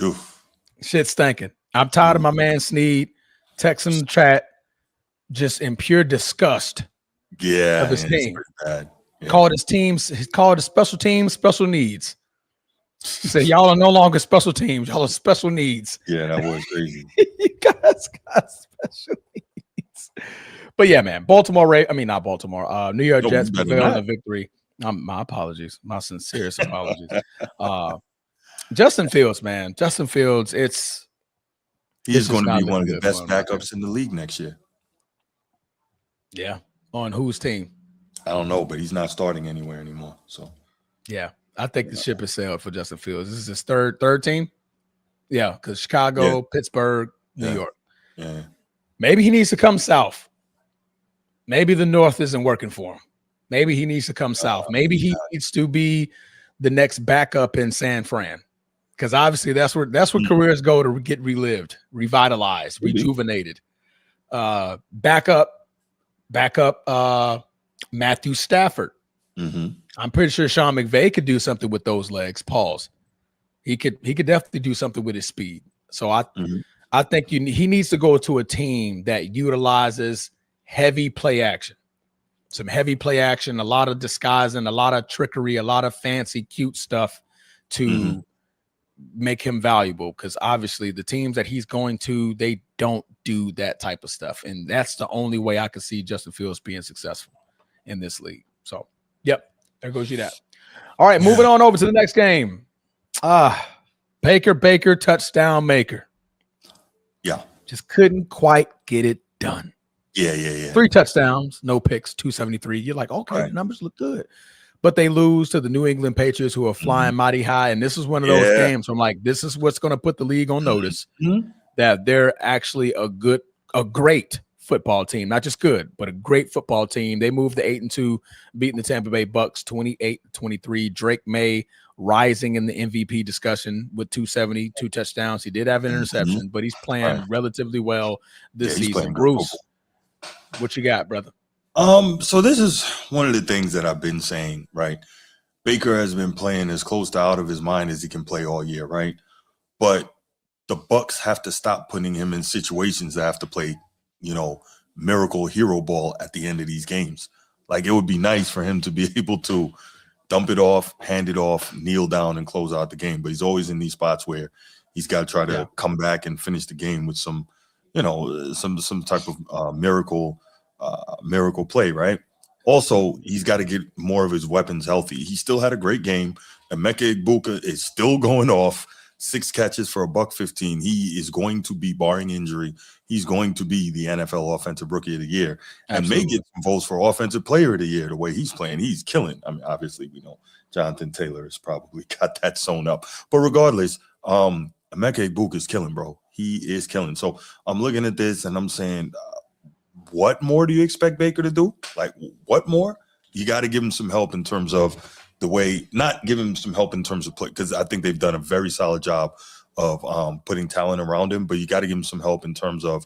Oof. Shit's stinking. I'm tired of my man Snead texting the chat just in pure disgust of his team. Bad. Yeah. Called his special teams, special needs. He said, y'all are no longer special teams. Y'all are special needs. Yeah, that was crazy. You guys got special needs. But yeah, man, not Baltimore. New York Jets prevail in the victory. My apologies. My sincerest apologies. Justin Fields, man. Justin Fields, he's going to be one of the best backups in the league next year. Yeah. On whose team? I don't know, but he's not starting anywhere anymore. So yeah. I think the ship has sailed for Justin Fields. This is his third team. Yeah, because Chicago, Pittsburgh, New York. Yeah. Maybe he needs to come south. Maybe the North isn't working for him. Maybe he needs to come south. Maybe he needs to be the next backup in San Fran. Because obviously that's where careers go to get relived, revitalized, rejuvenated. Backup Matthew Stafford. I'm pretty sure Sean McVay could do something with those legs. Pause. He could definitely do something with his speed. So I think he needs to go to a team that utilizes heavy play action. Some heavy play action, a lot of disguising, a lot of trickery, a lot of fancy, cute stuff to make him valuable. Because obviously the teams that he's going to, they don't do that type of stuff. And that's the only way I could see Justin Fields being successful in this league. So, yep, there goes you that. All right, moving on over to the next game. Baker, touchdown maker. Yeah. Just couldn't quite get it done. Yeah. 3 touchdowns, no picks, 273. You're like, okay, the numbers look good. But they lose to the New England Patriots, who are flying mighty high. And this is one of those games where I'm like, this is what's going to put the league on notice that they're actually a great football team. Not just good, but a great football team. They moved to 8-2, beating the Tampa Bay Bucks 28-23. Drake May rising in the MVP discussion with 270, 2 touchdowns. He did have an interception, but he's playing relatively well this season. Bruce, what you got, brother? So this is one of the things that I've been saying, right? Baker has been playing as close to out of his mind as he can play all year, right? But the Bucks have to stop putting him in situations that have to play, miracle hero ball at the end of these games. Like, it would be nice for him to be able to dump it off, hand it off, kneel down, and close out the game. But he's always in these spots where he's got to try to come back and finish the game with some type of miracle play, right? Also, he's got to get more of his weapons healthy. He still had a great game. Emeka Egbuka is still going off. 6 catches for $115. He is going to be, barring injury, he's going to be the NFL Offensive Rookie of the Year and may get some votes for Offensive Player of the Year. The way he's playing, he's killing. I mean, obviously, we know Jonathan Taylor has probably got that sewn up, but regardless, Emeka Egbuka is killing, bro. He is killing. So I'm looking at this and I'm saying, what more do you expect Baker to do? Like, what more? You got to give him some help in terms of the way, not give him some help in terms of play, because I think they've done a very solid job of putting talent around him, but you got to give him some help in terms of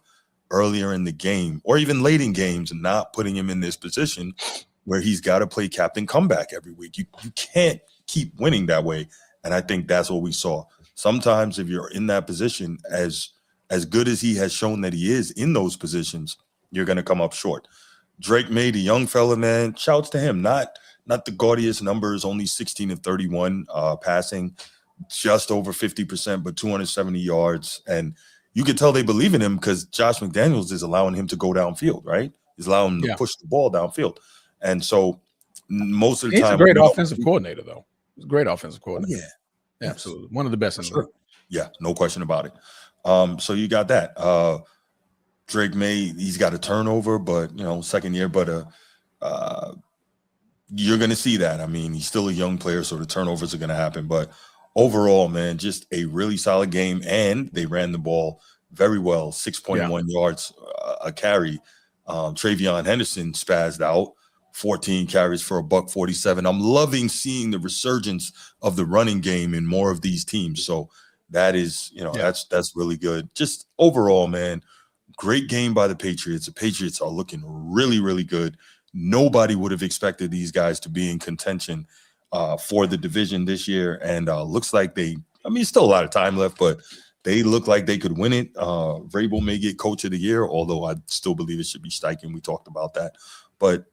earlier in the game or even late in games and not putting him in this position where he's got to play captain comeback every week. You can't keep winning that way. And I think that's what we saw. Sometimes if you're in that position, as good as he has shown that he is in those positions, you're going to come up short. Drake May, the young fella, man, shouts to him. Not the gaudiest numbers, only 16 of 31 passing, just over 50%, but 270 yards. And you can tell they believe in him because Josh McDaniels is allowing him to go downfield, right? He's allowing him to push the ball downfield. And so most of the time— he's a great offensive coordinator, though. He's a great offensive coordinator. Yeah. Absolutely. One of the best in the league. Yeah, no question about it. So you got that. Drake May, he's got a turnover, but second year, but you're going to see that. I mean, he's still a young player, so the turnovers are going to happen. But overall, man, just a really solid game, and they ran the ball very well. 6.1 yards a carry. Travion Henderson spazzed out. 14 carries for $147. I'm loving seeing the resurgence of the running game in more of these teams. So that is, that's really good. Just overall, man, great game by the Patriots. The Patriots are looking really, really good. Nobody would have expected these guys to be in contention for the division this year. And looks like still a lot of time left, but they look like they could win it. Vrabel may get Coach of the Year, although I still believe it should be Steichen. We talked about that. But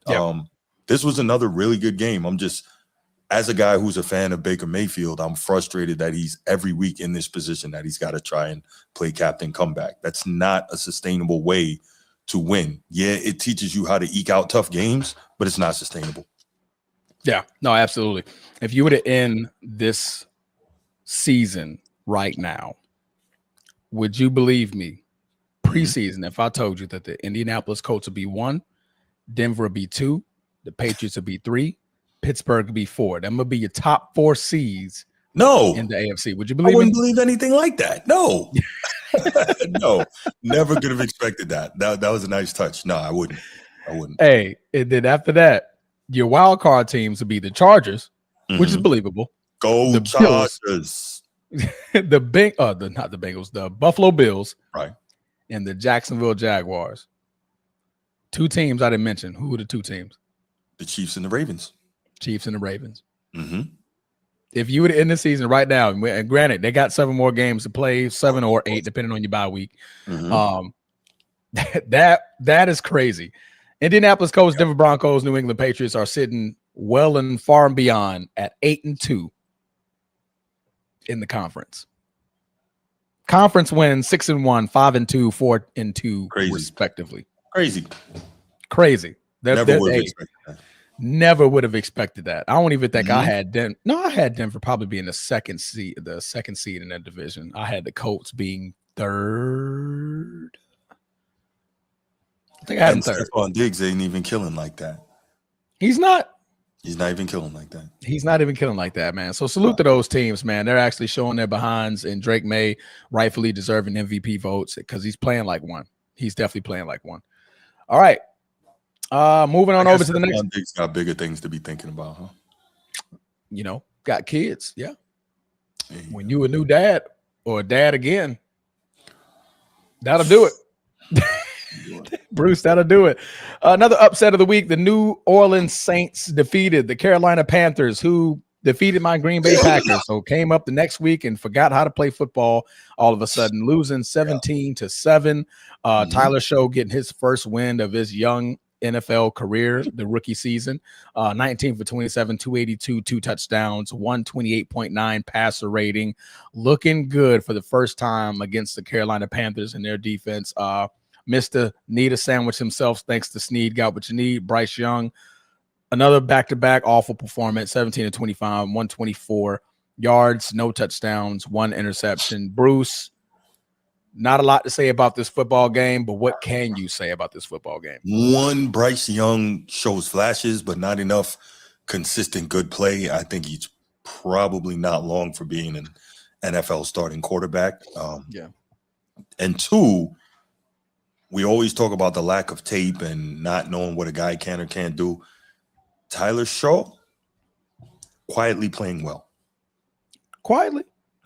this was another really good game. I'm just, as a guy who's a fan of Baker Mayfield, I'm frustrated that he's every week in this position that he's got to try and play captain comeback. That's not a sustainable way to win. Yeah, it teaches you how to eke out tough games, but it's not sustainable. Yeah, no, absolutely. If you were to end this season right now, would you believe me? Preseason, if I told you that the Indianapolis Colts would be 1, Denver would be 2, the Patriots would be 3, Pittsburgh would be 4. That would be your top 4 seeds. No, in the AFC. Would you believe? I wouldn't believe anything like that. No, no, never could have expected that. That was a nice touch. No, I wouldn't. Hey, and then after that, your wild card teams would be the Chargers, which is believable. Go the Chargers. Not the Bengals, the Buffalo Bills, right, and the Jacksonville Jaguars. 2 teams I didn't mention. Who were the 2 teams? The Chiefs and the Ravens. Chiefs and the Ravens. Mm-hmm. If you were to end the season right now, and granted, they got 7 more games to play, 7 or 8, depending on your bye week. Mm-hmm. That is crazy. Indianapolis Colts, Denver Broncos, New England Patriots are sitting well and far and beyond at 8-2 in the conference. Conference wins 6-1, 5-2, 4-2, crazy, respectively. Crazy. Never would have expected that. I don't even think I had Denver. No, I had Denver probably being the second seed in that division. I had the Colts being 3rd. I think I had him 3rd. Stephon Diggs ain't even killing like that. He's not even killing like that. He's not even killing like that, man. So salute to those teams, man. They're actually showing their behinds, and Drake May rightfully deserving MVP votes because he's playing like one. He's definitely playing like one. All right. Moving on over to the next. Diggs got bigger things to be thinking about, huh? Got kids. Yeah. When you a new dad or a dad again, that'll do it. Bruce, that'll do it. Another upset of the week. The New Orleans Saints defeated the Carolina Panthers, who defeated my Green Bay Packers. So came up the next week and forgot how to play football all of a sudden, losing 17-7. Tyler Show getting his first win of his young NFL career, the rookie season. 19 for 27, 282, 2 touchdowns, 128.9 passer rating. Looking good for the first time against the Carolina Panthers and their defense. Mr. Need a sandwich himself, thanks to Snead. Got what you need. Bryce Young, another back-to-back awful performance, 17-25, 124 yards, no touchdowns, 1 interception. Bruce, not a lot to say about this football game, but what can you say about this football game? One, Bryce Young shows flashes, but not enough consistent good play. I think he's probably not long for being an NFL starting quarterback. Yeah. And 2, we always talk about the lack of tape and not knowing what a guy can or can't do. Tyler Shaw, quietly playing well. Quietly?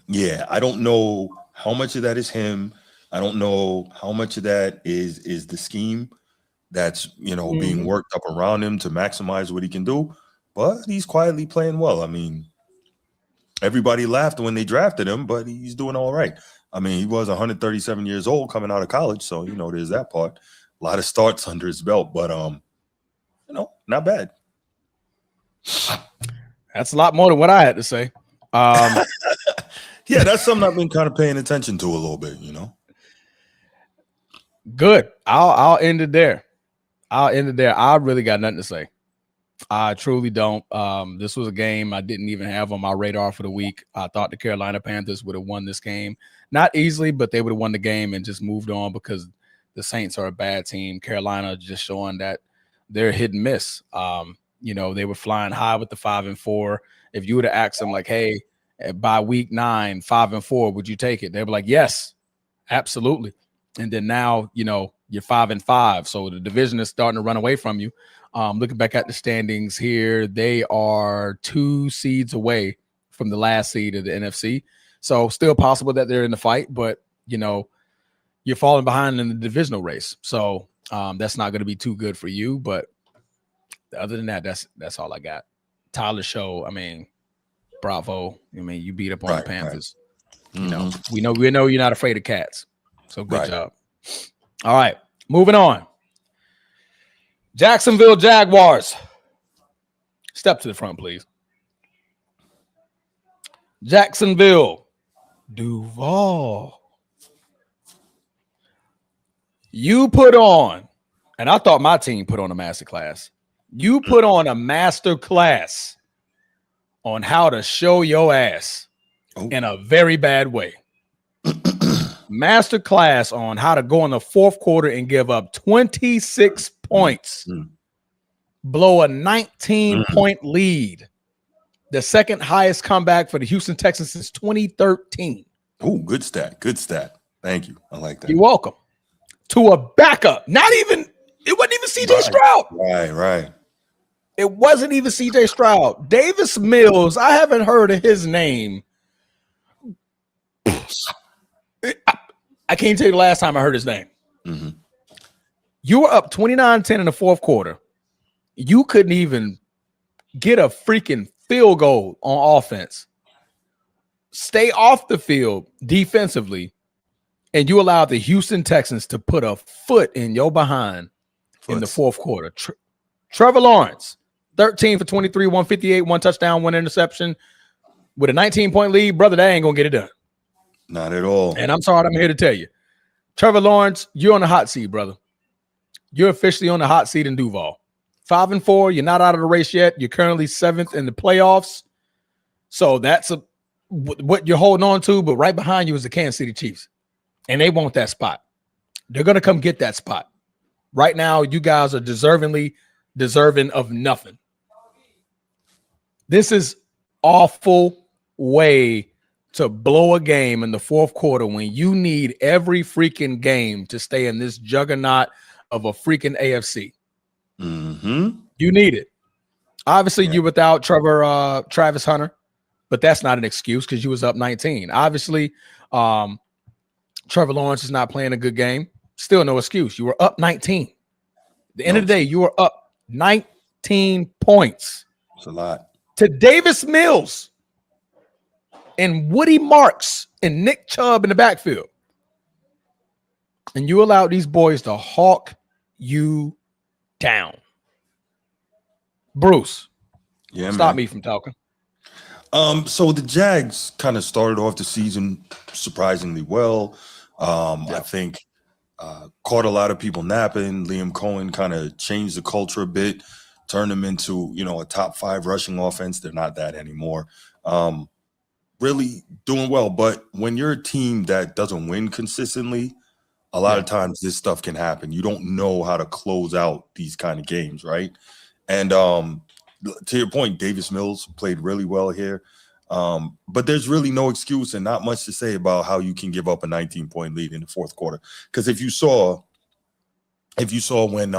Yeah, I don't know how much of that is him. I don't know how much of that is the scheme that's, being worked up around him to maximize what he can do. But he's quietly playing well. I mean, everybody laughed when they drafted him, but he's doing all right. I mean, he was 137 years old coming out of college, so there's that part. A lot of starts under his belt, but not bad. That's a lot more than what I had to say. Yeah, that's something I've been kind of paying attention to a little bit, Good. I'll end it there. I really got nothing to say. I truly don't. This was a game I didn't even have on my radar for the week. I thought the Carolina Panthers would have won this game. Not easily, but they would have won the game and just moved on because the Saints are a bad team. Carolina just showing that they're hit and miss. They were flying high with the 5-4. If you would have asked them like, hey, by week 9, 5-4, would you take it? They'd be like, yes, absolutely. And then now, you're 5-5. So the division is starting to run away from you. Looking back at the standings here, they are 2 seeds away from the last seed of the NFC. So still possible that they're in the fight, but you're falling behind in the divisional race. So that's not going to be too good for you. But other than that, that's all I got. Tyler Show, I mean, bravo. I mean, you beat up on the Panthers. Right. We know you're not afraid of cats. So good job. All right, moving on. Jacksonville Jaguars. Step to the front, please. Jacksonville. Duval. You put on, and I thought my team put on a master class. You put on a master class on how to show your ass in a very bad way. Master class on how to go in the fourth quarter and give up 26 points. Blow a 19-point lead. The second highest comeback for the Houston Texans since 2013. Oh, good stat. Good stat. Thank you. I like that. You're welcome. To a backup. It wasn't even CJ Stroud. Right. It wasn't even CJ Stroud. Davis Mills, I haven't heard of his name. I can't tell you the last time I heard his name. Mm-hmm. You were up 29-10 in the fourth quarter. You couldn't even get a freaking field goal on offense. Stay off the field defensively, and you allowed the Houston Texans to put a foot in your behind in the fourth quarter. Trevor Lawrence, 13 for 23, 158, 1 touchdown, 1 interception. With a 19-point lead, brother, that ain't going to get it done. Not at all. And I'm sorry, I'm here to tell you. Trevor Lawrence, you're on the hot seat, brother. You're officially on the hot seat in Duval. 5-4, you're not out of the race yet. You're currently 7th in the playoffs. So that's what you're holding on to, but right behind you is the Kansas City Chiefs. And they want that spot. They're going to come get that spot. Right now, you guys are deserving of nothing. This is awful way to blow a game in the fourth quarter when you need every freaking game to stay in this juggernaut of a freaking AFC. Mm-hmm. You need it. Obviously, you're without Travis Hunter, but that's not an excuse because you was up 19. Obviously, Trevor Lawrence is not playing a good game. Still no excuse. You were up 19. At the end of the day, you were up 19 points. That's a lot. To Davis Mills and Woody Marks and Nick Chubb in the backfield. And you allowed these boys to hawk you down. Bruce, stop me from talking. So the Jags kind of started off the season surprisingly well. I think caught a lot of people napping. Liam Cohen kind of changed the culture a bit, turned them into, a top 5 rushing offense. They're not that anymore. really doing well. But when you're a team that doesn't win consistently, a lot of times this stuff can happen. You don't know how to close out these kind of games, right? And to your point, Davis Mills played really well here. But there's really no excuse and not much to say about how you can give up a 19-point lead in the fourth quarter. Because if you saw when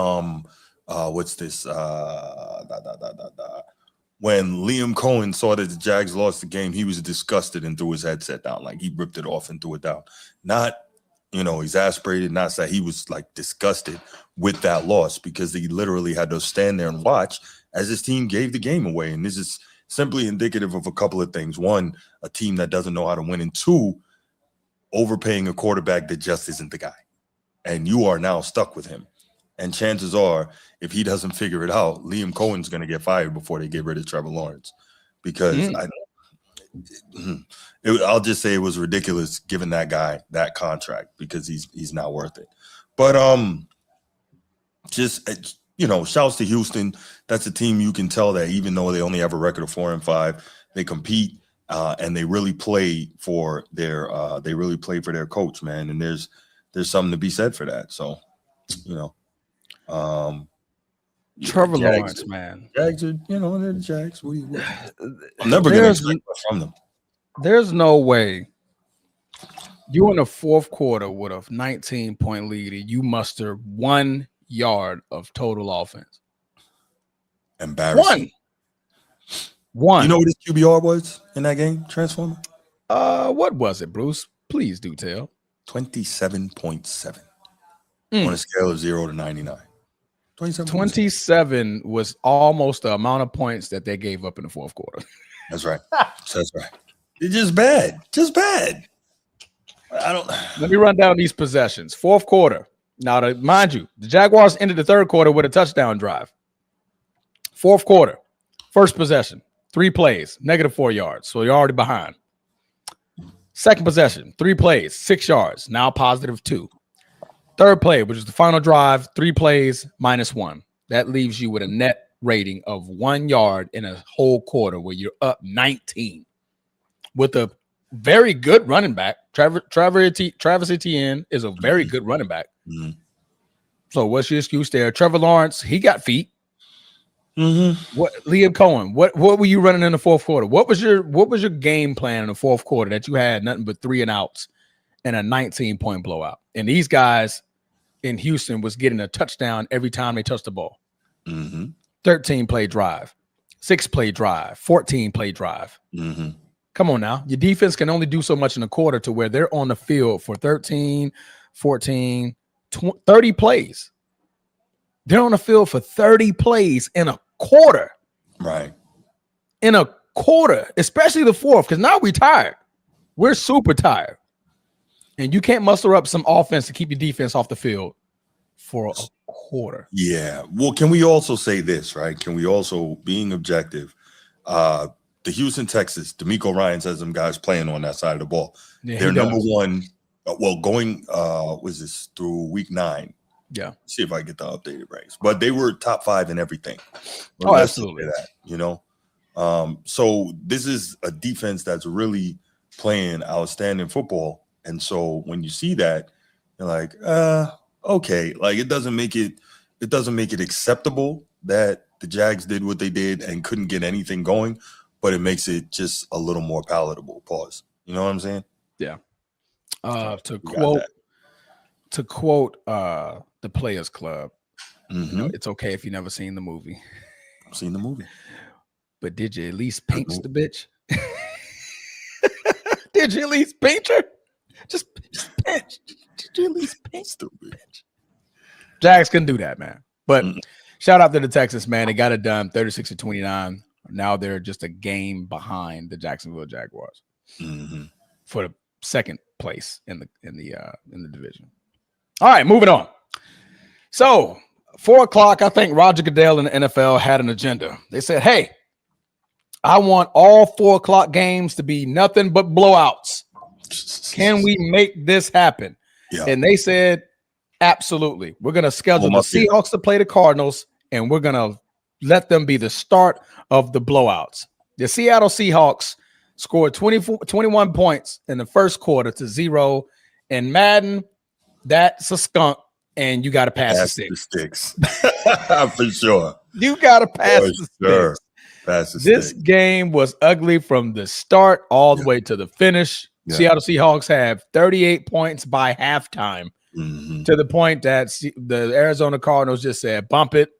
what's this when Liam Cohen saw that the Jags lost the game, he was disgusted and threw his headset down. Like he ripped it off and threw it down. Not, exasperated, not sad. He was like disgusted with that loss because he literally had to stand there and watch as his team gave the game away. And this is simply indicative of a couple of things. One, a team that doesn't know how to win. And two, overpaying a quarterback that just isn't the guy. And you are now stuck with him. And chances are, if he doesn't figure it out, Liam Cohen's going to get fired before they get rid of Trevor Lawrence. Because I'll just say it was ridiculous giving that guy that contract because he's not worth it. But shouts to Houston. That's a team you can tell that even though they only have a record of 4-5, they compete and they really play for their coach, man. And there's something to be said for that. So, Trevor Jags, Lawrence, man. Jags are, they're the Jags. I'm never going to expect much from them. There's no way you in the fourth quarter with a 19-point lead and you muster 1 yard of total offense. Embarrassing. One. You know what his QBR was in that game, Transformer? What was it, Bruce? Please do tell. 27.7 on a scale of 0 to 99. 27 was almost the amount of points that they gave up in the fourth quarter. That's right. That's right. It's just bad. Just bad. Let me run down these possessions. Fourth quarter. Now, mind you, the Jaguars ended the third quarter with a touchdown drive. Fourth quarter. First possession. 3 plays. -4 yards. So you're already behind. Second possession. 3 plays. 6 yards. Now +2. Third play, which is the final drive, 3 plays, -1. That leaves you with a net rating of 1 yard in a whole quarter where you're up 19 with a very good running back. Travis Etienne is a very good running back. Mm-hmm. So what's your excuse there? Trevor Lawrence, he got feet. Mm-hmm. What Liam Cohen? What were you running in the fourth quarter? What was your game plan in the fourth quarter that you had nothing but 3 and outs and a 19-point blowout? And these guys in Houston was getting a touchdown every time they touched the ball. 13-play drive, 6-play drive, 14-play drive. Come on now. Your defense can only do so much in a quarter to where they're on the field for 13, 14, 30 plays. They're on the field for 30 plays in a quarter. Right. In a quarter, especially the fourth, because now we're tired. We're super tired. And you can't muster up some offense to keep your defense off the field for a quarter. Yeah. Well, can we also say this, right? Can we also, being objective, the Houston Texans, D'Amico Ryans has them guys playing on that side of the ball. Yeah, they're number one. Going was this through week 9? Yeah. See if I get the updated ranks. But they were top 5 in everything. Absolutely. That, so this is a defense that's really playing outstanding football. And so when you see that, you're like, okay, like it doesn't make it acceptable that the Jags did what they did and couldn't get anything going, but it makes it just a little more palatable. Pause. You know what I'm saying? Yeah. To quote the Players Club, it's okay if you never seen the movie. I've seen the movie. But did you at least paint the bitch? Did you at least paint her? Just pinch. Did you at least paint the bitch? Jags couldn't do that, man. But shout out to the Texans, man. They got it done 36-29. Now they're just a game behind the Jacksonville Jaguars for the second place in the division. All right, moving on. So 4:00, I think Roger Goodell and the NFL had an agenda. They said, hey, I want all 4:00 games to be nothing but blowouts. Can we make this happen? Yeah. And they said, absolutely. We're going to schedule the Seahawks to play the Cardinals, and we're going to let them be the start of the blowouts. The Seattle Seahawks scored 21 points in the first quarter to 0. And Madden, that's a skunk, and you got to pass the sticks. For sure. You got to pass the sure. sticks. Pass the This sticks. game was ugly from the start all the way to the finish. Seattle Seahawks have 38 points by halftime, to the point that the Arizona Cardinals just said, bump it,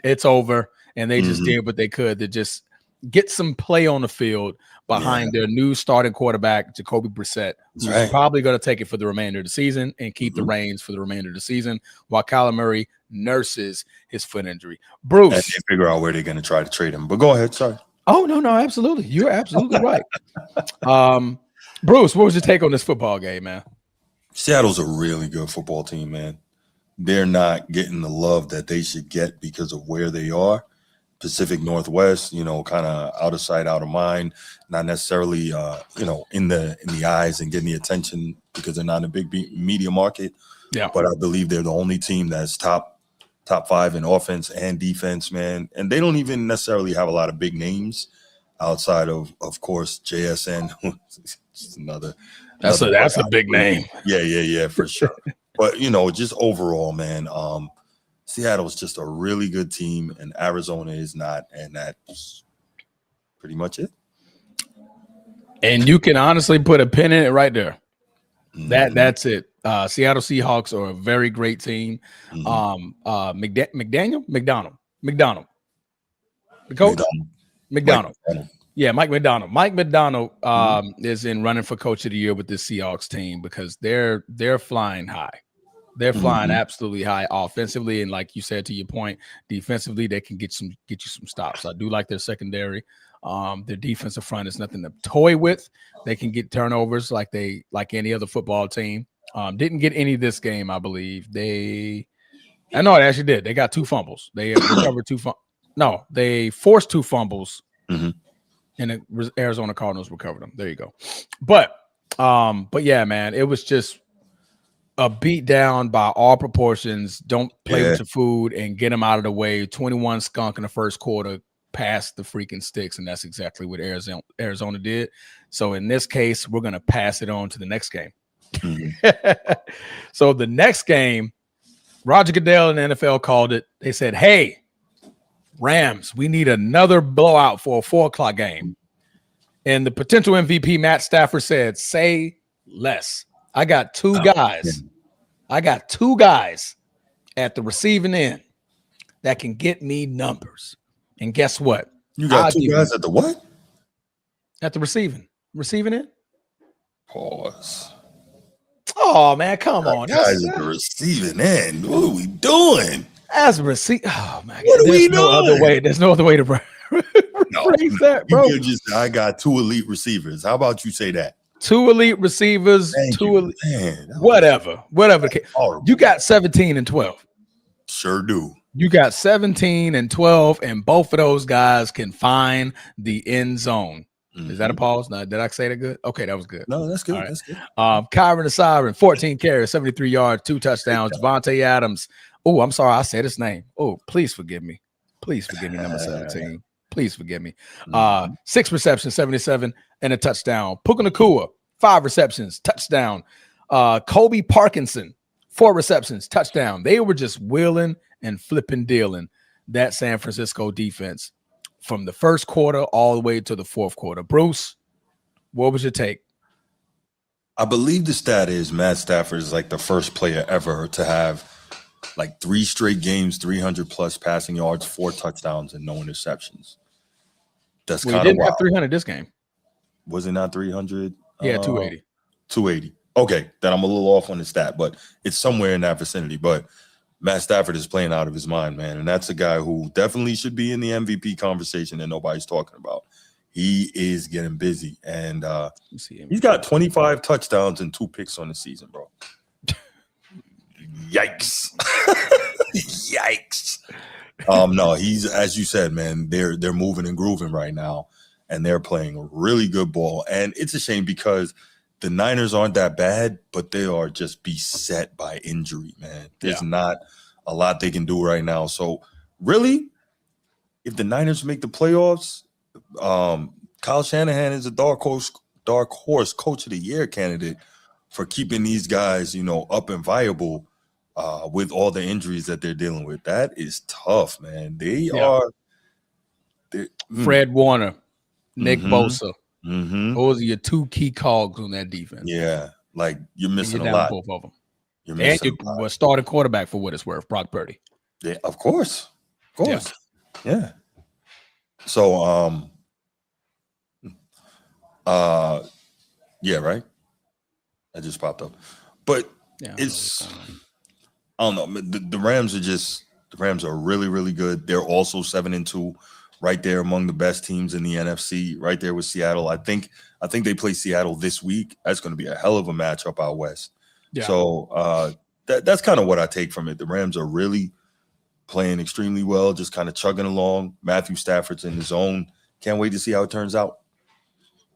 it's over. And they just did what they could to just get some play on the field behind their new starting quarterback, Jacoby Brissett, who's probably going to take it for the remainder of the season and keep the reins for the remainder of the season, while Kyler Murray nurses his foot injury. Bruce. And they figure out where they're going to try to trade him. But go ahead. Sorry. Oh, no, absolutely. You're absolutely right. Bruce, what was your take on this football game, man? Seattle's a really good football team, man. They're not getting the love that they should get because of where they are. Pacific Northwest, kind of out of sight, out of mind, not necessarily, in the eyes and getting the attention because they're not in a big media market. Yeah. But I believe they're the only team that's top 5 in offense and defense, man. And they don't even necessarily have a lot of big names outside of course, JSN. another. That's a big name. Yeah, for sure. But, just overall, man, Seattle's just a really good team, and Arizona is not, and that's pretty much it. And you can honestly put a pin in it right there. That's it. Seattle Seahawks are a very great team. McDonald, the coach, McDonald. Yeah, Mike McDonald. Mike McDonald is in running for coach of the year with this Seahawks team because they're flying high. They're flying absolutely high offensively, and like you said, to your point, defensively they can get you some stops. I do like their secondary. Their defensive front is nothing to toy with. They can get turnovers like any other football team. Didn't get any this game, I believe. I know it actually did. They got 2 fumbles. They recovered 2 No, they forced 2 fumbles, and the Arizona Cardinals recovered them. There you go. But yeah, man, it was just a beat down by all proportions. Don't play with your food and get them out of the way. 21 skunk in the first quarter, past the freaking sticks, and that's exactly what Arizona did. So in this case, we're going to pass it on to the next game. So the next game, Roger Goodell and the NFL called it. They said, hey, Rams, we need another blowout for a 4:00 game. And the potential MVP, Matt Stafford, said, say less. I got 2 guys. I got 2 guys at the receiving end that can get me numbers. And guess what? You got 2 guys at the what? At the receiving end. Pause. Oh, man, come on. Guys at the receiving end. What are we doing? As a receiver. Oh, my God. What are we doing? There's no other way to phrase that, bro. You just, I got 2 elite receivers. How about you say that? 2 elite receivers, whatever. You got 17 and 12. Sure do. You got 17 and 12, and both of those guys can find the end zone. Is that a pause? No, did I say that good? Okay, that was good. No, that's good. Right. That's good. Kyron the Siren, 14 carries, 73 yards, 2 touchdowns. Devontae Adams. Oh, I'm sorry, I said his name. Oh, please forgive me. Number 17. Please forgive me. 6 receptions, 77, and a touchdown. Puka Nacua, 5 receptions, touchdown. Kobe Parkinson, 4 receptions, touchdown. They were just wheeling and flipping dealing that San Francisco defense from the first quarter all the way to the fourth quarter. Bruce, what was your take? I believe the stat is Matt Stafford is like the first player ever to have like 3 straight games, 300 plus passing yards, 4 touchdowns, and no interceptions. That's kind of wild. He didn't have 300 this game. Was it not 300? Yeah, 280. 280. Okay, then I'm a little off on the stat, but it's somewhere in that vicinity. But Matt Stafford is playing out of his mind, man. And that's a guy who definitely should be in the MVP conversation that nobody's talking about. He is getting busy. And he's got 25 touchdowns and 2 picks on the season, bro. Yikes. Yikes. No, he's, as you said, man, they're moving and grooving right now. And they're playing really good ball. And it's a shame because the Niners aren't that bad, but they are just beset by injury, man. There's not a lot they can do right now. So really, if the Niners make the playoffs, Kyle Shanahan is a dark horse coach of the year candidate for keeping these guys, up and viable with all the injuries that they're dealing with. That is tough, man. They are. Fred Warner, Nick Bosa. Mm-hmm. Those are your two key cogs on that defense. Yeah, like you're missing a lot. Both of them. You're missing a lot. Starting quarterback for what it's worth, Brock Purdy. Yeah, of course. Yeah. So, yeah, right. That just popped up, but I don't know. The Rams are really, really good. They're also 7-2, right there among the best teams in the NFC, right there with Seattle. I think they play Seattle this week. That's going to be a hell of a matchup out west. Yeah. So that's kind of what I take from it. The Rams are really playing extremely well, just kind of chugging along. Matthew Stafford's in the zone. Can't wait to see how it turns out.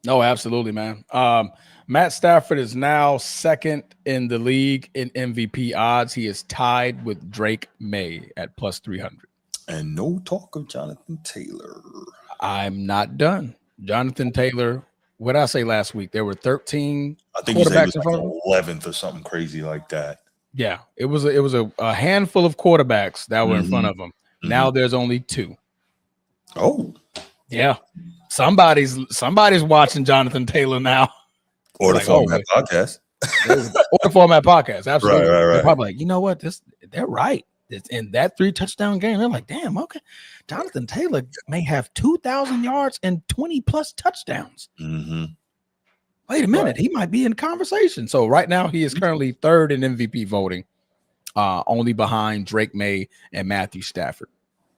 No, absolutely, man. Matt Stafford is now second in the league in MVP odds. He is tied with Drake May at plus 300. And no talk of Jonathan Taylor. I'm not done. Jonathan Taylor, what did I say last week? There were 13 I think quarterbacks in front of him. 11th or something crazy like that. Yeah, it was a handful of quarterbacks that were in front of him. Mm-hmm. Now there's only 2. Oh. Yeah. Somebody's watching Jonathan Taylor now. Or the Format Podcast. Or the Format Podcast. Absolutely. Right. They're probably like, you know what? They're right. It's in that 3 touchdown game. They're like, damn, okay. Jonathan Taylor may have 2,000 yards and 20 plus touchdowns. Mm-hmm. Wait a minute. He might be in conversation. So right now he is currently third in MVP voting, only behind Drake May and Matthew Stafford.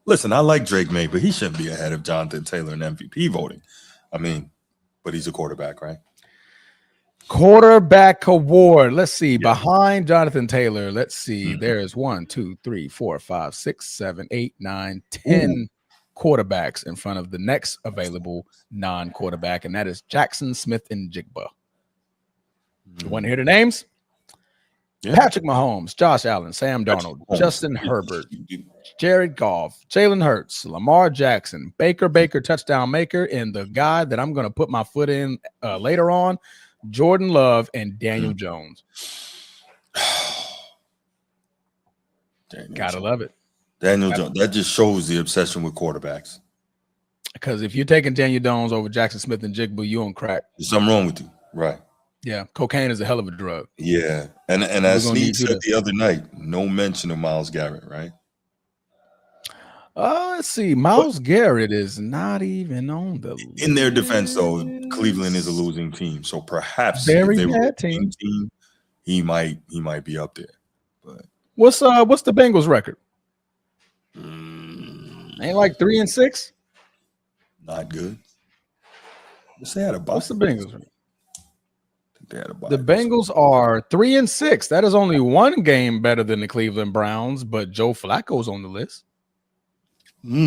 Listen, I like Drake May, but he shouldn't be ahead of Jonathan Taylor in MVP voting. I mean, but he's a quarterback, right? Quarterback award. Let's see. Behind Jonathan Taylor, let's see. Mm-hmm. There's 1, 2, 3, 4, 5, 6, 7, 8, 9, 10 quarterbacks in front of the next available non-quarterback, and that is Jackson Smith and Jigba. You want to hear the names? Yeah. Patrick Mahomes, Josh Allen, Sam Darnold, Justin Herbert, Jared Goff, Jalen Hurts, Lamar Jackson, Baker touchdown maker, and the guy that I'm going to put my foot in later on, Jordan Love and Daniel Jones. Gotta love it. Daniel Jones. That just shows the obsession with quarterbacks. Because if you're taking Daniel Jones over Jackson Smith and Jigba, you on crack. There's something wrong with you. Right. Yeah. Cocaine is a hell of a drug. Yeah. And as Snead said the other night, no mention of Myles Garrett, right? Let's see. Myles Garrett is not even on the list. In their defense, though, Cleveland is a losing team. So perhaps very if they were a team, he might be up there. But what's the Bengals record? Ain't like 3-6? Not good. What's they had a What's the Bengals record? They had a the Bengals are 3-6. That is only one game better than the Cleveland Browns, but Joe Flacco's on the list. But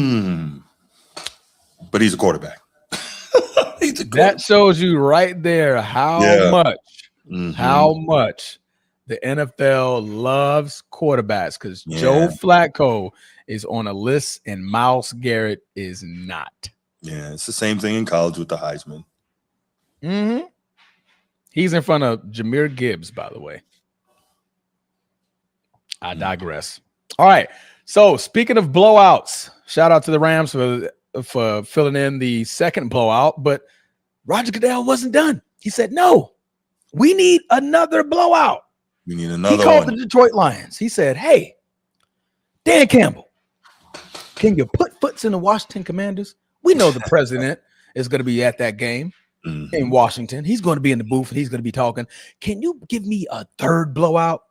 he's a quarterback. That shows you right there how much the NFL loves quarterbacks, because Joe Flacco is on a list and Myles Garrett is not. Yeah, it's the same thing in college with the Heisman. Mm-hmm. He's in front of Jahmyr Gibbs, by the way. I digress. All right. So speaking of blowouts, shout out to the Rams for filling in the second blowout, but Roger Goodell wasn't done. He said, no, we need another blowout. We need another one. He called the Detroit Lions. He said, hey, Dan Campbell, can you put foots in the Washington Commanders? We know the president is going to be at that game in Washington. He's going to be in the booth and he's going to be talking. Can you give me a third blowout?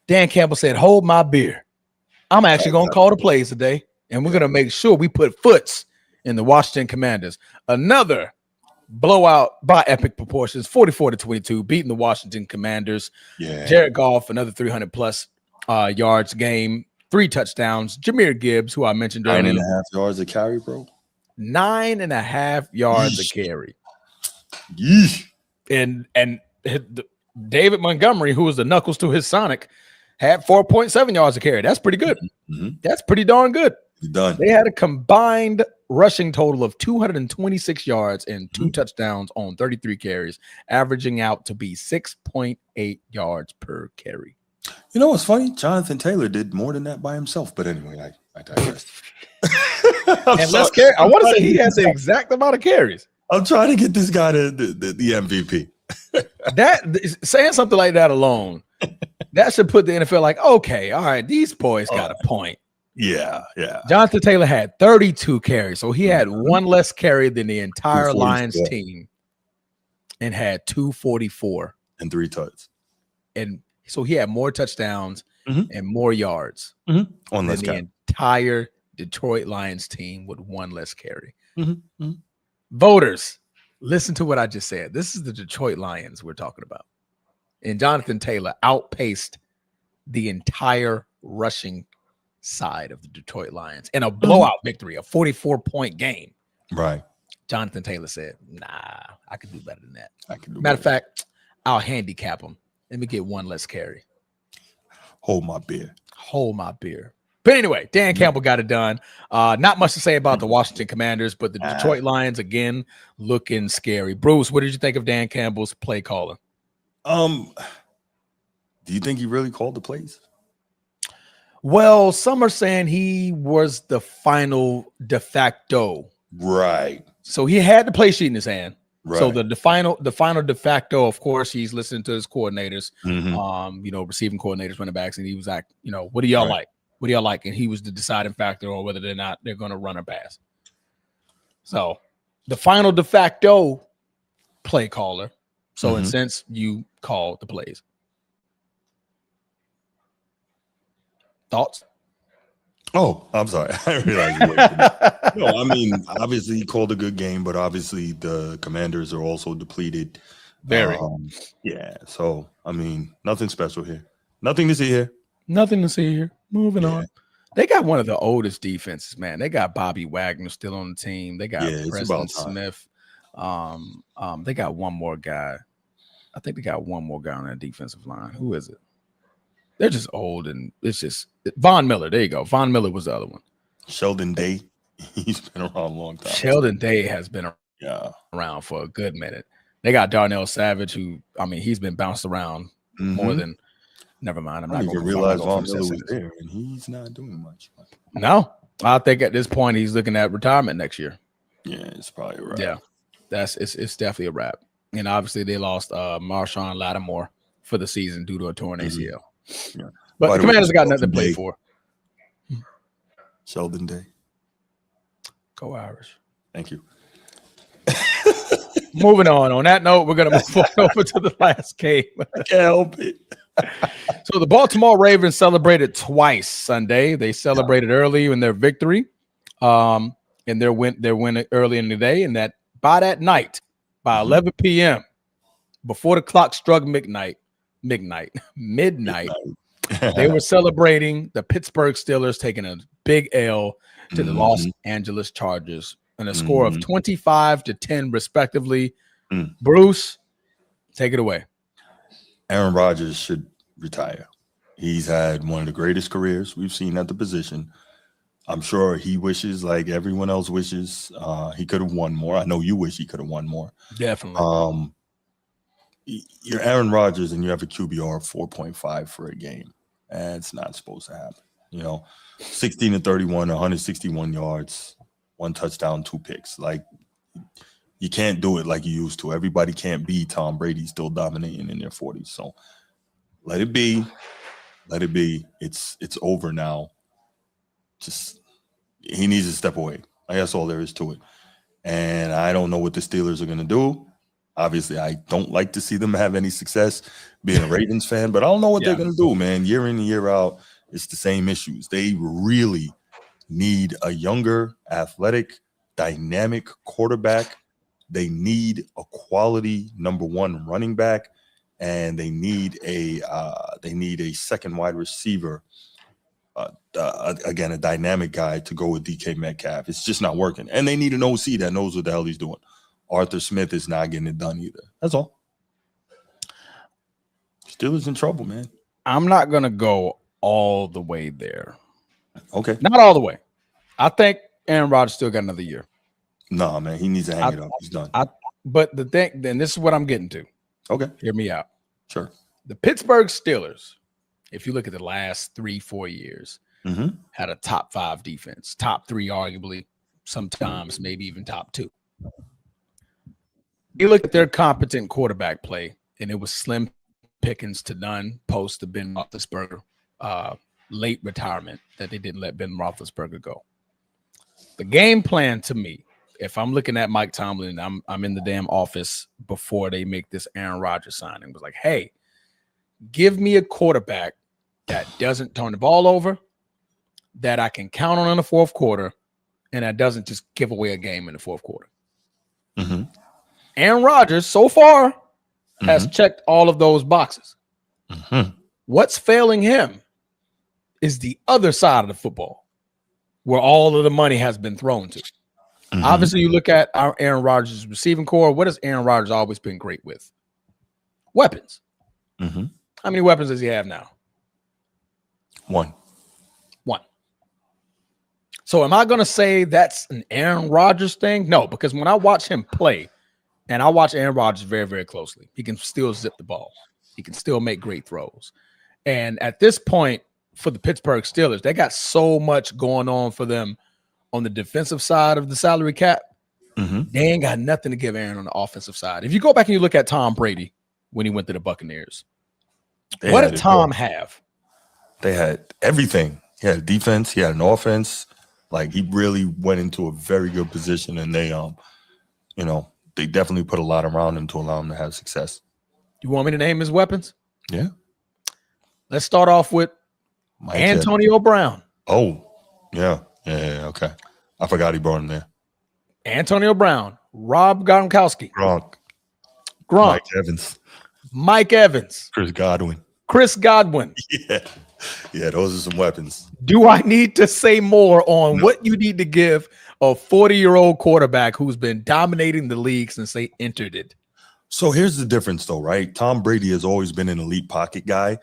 Dan Campbell said, hold my beer. I'm actually going to call the plays today, and we're going to make sure we put foots in the Washington Commanders. Another blowout by epic proportions, 44-22, beating the Washington Commanders. Yeah. Jared Goff, another 300-plus yards game, 3 touchdowns. Jahmyr Gibbs, who I mentioned earlier. 9.5 yards a carry, bro. 9.5 yards a carry. Yeesh. And David Montgomery, who was the knuckles to his Sonic, had 4.7 yards a carry. That's pretty good. That's pretty darn good. You're done. They had a combined rushing total of 226 yards and 2 touchdowns on 33 carries, averaging out to be 6.8 yards per carry. You know what's funny? Jonathan Taylor did more than that by himself. But anyway, I digress. And let's carry. I want to say he had the exact amount of carries. I'm trying to get this guy to the MVP. That saying something like that alone, that should put the NFL like, okay, all right, these boys got a point. Yeah. Jonathan Taylor had 32 carries, so he had one less carry than the entire Lions team, and had 244 and 3 touchdowns. And so he had more touchdowns and more yards on than less the entire Detroit Lions team with one less carry. Mm-hmm. Voters, listen to what I just said. This is the Detroit Lions we're talking about. And Jonathan Taylor outpaced the entire rushing side of the Detroit Lions in a blowout victory, a 44-point game. Right. Jonathan Taylor said, nah, I could do better than that. Matter of fact, I'll handicap him. Let me get one less carry. Hold my beer. But anyway, Dan Campbell got it done. Not much to say about the Washington Commanders, but the Detroit Lions, again, looking scary. Bruce, what did you think of Dan Campbell's play calling? Do you think he really called the plays? Well, some are saying he was the final de facto. Right. So he had the play sheet in his hand. Right. So the final de facto, of course, he's listening to his coordinators, receiving coordinators, running backs, and he was like, what do y'all like? What do y'all like? And he was the deciding factor on whether they're going to run or pass. So the final de facto play caller. So in a sense, you call the plays. Thoughts? Oh, I'm sorry. I realized you were No, I mean, obviously he called a good game, but obviously the Commanders are also depleted. Very. Yeah. So, I mean, nothing special here. Nothing to see here. Moving on. They got one of the oldest defenses, man. They got Bobby Wagner still on the team. They got Preston Smith. They got one more guy. I think they got one more guy on that defensive line. Who is it? They're just old, and it's just Von Miller. There you go. Von Miller was the other one. Sheldon Day. He's been around a long time. Sheldon Day has been around for a good minute. They got Darnell Savage, who, he's been bounced around more than. Never mind. I'm not going to realize Von Miller was there, and he's not doing much. No, I think at this point he's looking at retirement next year. Yeah, it's probably a wrap. Yeah, it's definitely a wrap. And obviously they lost Marshawn Lattimore for the season due to a torn ACL. Yeah. But the Commanders got nothing to play for. Sheldon Day. Go Irish. Thank you. Moving on. On that note, we're going to move over to the last game. I can't help it. So the Baltimore Ravens celebrated twice Sunday. They celebrated early in their victory, and their win early in the day, and that by that night, by 11 p.m., before the clock struck midnight, they were celebrating the Pittsburgh Steelers taking a big L to the Los Angeles Chargers and a score of 25-10 respectively. Bruce, take it away. Aaron Rodgers should retire. He's had one of the greatest careers we've seen at the position. I'm sure he wishes, like everyone else wishes, he could have won more. I know you wish he could have won more. Definitely. You're Aaron Rodgers and you have a QBR of 4.5 for a game. And it's not supposed to happen. 16-31, 161 yards, 1 touchdown, 2 picks. Like, you can't do it like you used to. Everybody can't be Tom Brady still dominating in their 40s. So let it be. It's over now. Just he needs to step away. That's all there is to it. And I don't know what the Steelers are going to do. Obviously, I don't like to see them have any success being a Ravens fan, but I don't know what they're going to do, man. Year in and year out, it's the same issues. They really need a younger, athletic, dynamic quarterback. They need a quality number 1 running back, and they need a second wide receiver. Again, a dynamic guy to go with DK Metcalf. It's just not working. And they need an OC that knows what the hell he's doing. Arthur Smith is not getting it done either. That's all. Steelers in trouble, man. I'm not going to go all the way there. Okay. Not all the way. I think Aaron Rodgers still got another year. No, man, he needs to hang it up. He's done. But the thing, then this is what I'm getting to. Okay. Hear me out. Sure. The Pittsburgh Steelers, if you look at the last 3-4 years, had a top 5 defense, top 3 arguably, sometimes maybe even top 2. You look at their competent quarterback play, and it was slim pickings to none post the Ben Roethlisberger late retirement that they didn't let Ben Roethlisberger go. The game plan to me, if I'm looking at Mike Tomlin, I'm in the damn office before they make this Aaron Rodgers signing, was like, hey, give me a quarterback that doesn't turn the ball over, that I can count on in the fourth quarter, and that doesn't just give away a game in the fourth quarter. Aaron Rodgers, so far, has checked all of those boxes. What's failing him is the other side of the football, where all of the money has been thrown to. Obviously, you look at our Aaron Rodgers receiving core. What has Aaron Rodgers always been great with? Weapons. How many weapons does he have now? One. So am I going to say that's an Aaron Rodgers thing? No, because when I watch him play, and I watch Aaron Rodgers very, very closely, he can still zip the ball. He can still make great throws. And at this point, for the Pittsburgh Steelers, they got so much going on for them on the defensive side of the salary cap. They ain't got nothing to give Aaron on the offensive side. If you go back and you look at Tom Brady when he went to the Buccaneers, what did Tom have? They had everything. He had a defense. He had an offense. Like, he really went into a very good position, and they, they definitely put a lot around him to allow him to have success. You want me to name his weapons? Yeah. Let's start off with Antonio Brown. Oh, yeah. Okay. I forgot he brought him there. Antonio Brown, Rob Gronkowski, Gronk, Mike Evans, Chris Godwin. Yeah, those are some weapons. Do I need to say more on what you need to give a 40-year-old quarterback who's been dominating the league since they entered it? So here's the difference, though, right? Tom Brady has always been an elite pocket guy.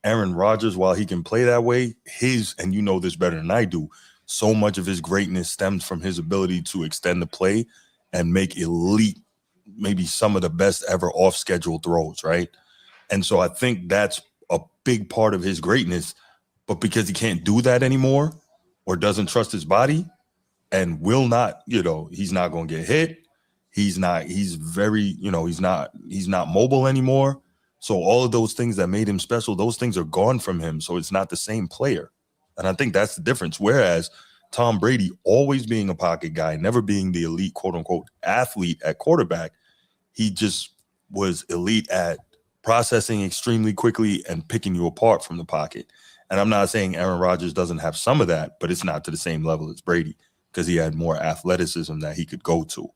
Aaron Rodgers, while he can play that way, and you know this better than I do, so much of his greatness stems from his ability to extend the play and make elite, maybe some of the best ever off-schedule throws, right? And so I think that's a big part of his greatness. But because he can't do that anymore or doesn't trust his body and will not, he's not going to get hit. He's not mobile anymore. So all of those things that made him special, those things are gone from him. So it's not the same player. And I think that's the difference. Whereas Tom Brady, always being a pocket guy, never being the elite, quote unquote, athlete at quarterback, he just was elite at processing extremely quickly and picking you apart from the pocket. And I'm not saying Aaron Rodgers doesn't have some of that, but it's not to the same level as Brady because he had more athleticism that he could go to.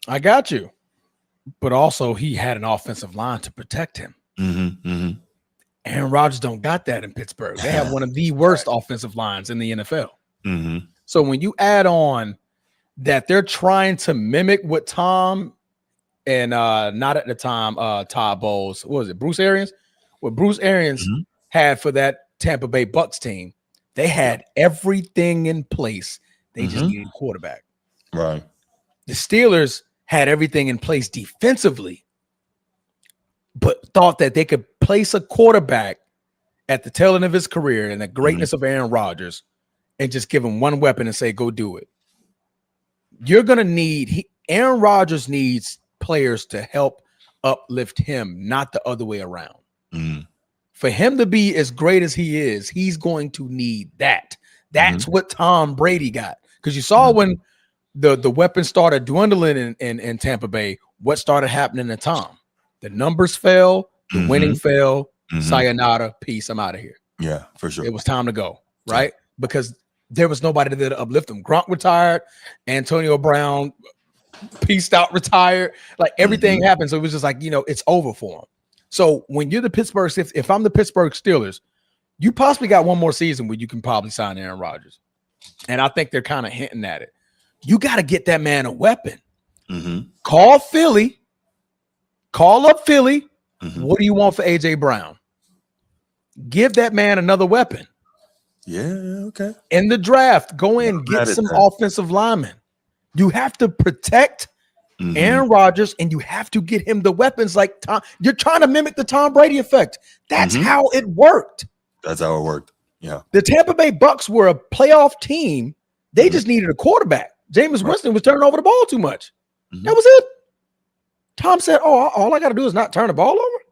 I got you. But also he had an offensive line to protect him. Aaron Rodgers don't got that in Pittsburgh. They have one of the worst offensive lines in the NFL. So when you add on that they're trying to mimic what Tom and not at the time Todd Bowles, what was it, Bruce Arians? What Bruce Arians had for that Tampa Bay Bucks team, they had everything in place. They just needed a quarterback. Right. The Steelers had everything in place defensively, but thought that they could place a quarterback at the tail end of his career and the greatness of Aaron Rodgers and just give him one weapon and say, go do it. You're going to need Aaron Rodgers needs players to help uplift him, not the other way around. For him to be as great as he is, he's going to need that. That's what Tom Brady got. Because you saw when the weapons started dwindling in Tampa Bay, what started happening to Tom? The numbers fell, the winning fell, sayonara, peace, I'm out of here. Yeah, for sure. It was time to go, right? Because there was nobody there to uplift him. Gronk retired, Antonio Brown pieced out, retired. Like everything happened. So it was just like, it's over for him. So when you're the Pittsburgh, if I'm the Pittsburgh Steelers, you possibly got one more season where you can probably sign Aaron Rodgers. And I think they're kind of hinting at it. You got to get that man a weapon. Call up Philly. What do you want for A.J. Brown? Give that man another weapon. Yeah, okay. In the draft, go in, Not get mad at some that. offensive linemen. You have to protect Aaron Rodgers, and you have to get him the weapons like Tom. You're trying to mimic the Tom Brady effect. That's how it worked. That's how it worked. Yeah. The Tampa Bay Bucks were a playoff team. They just needed a quarterback. Jameis Winston was turning over the ball too much. That was it. Tom said, "Oh, all I got to do is not turn the ball over.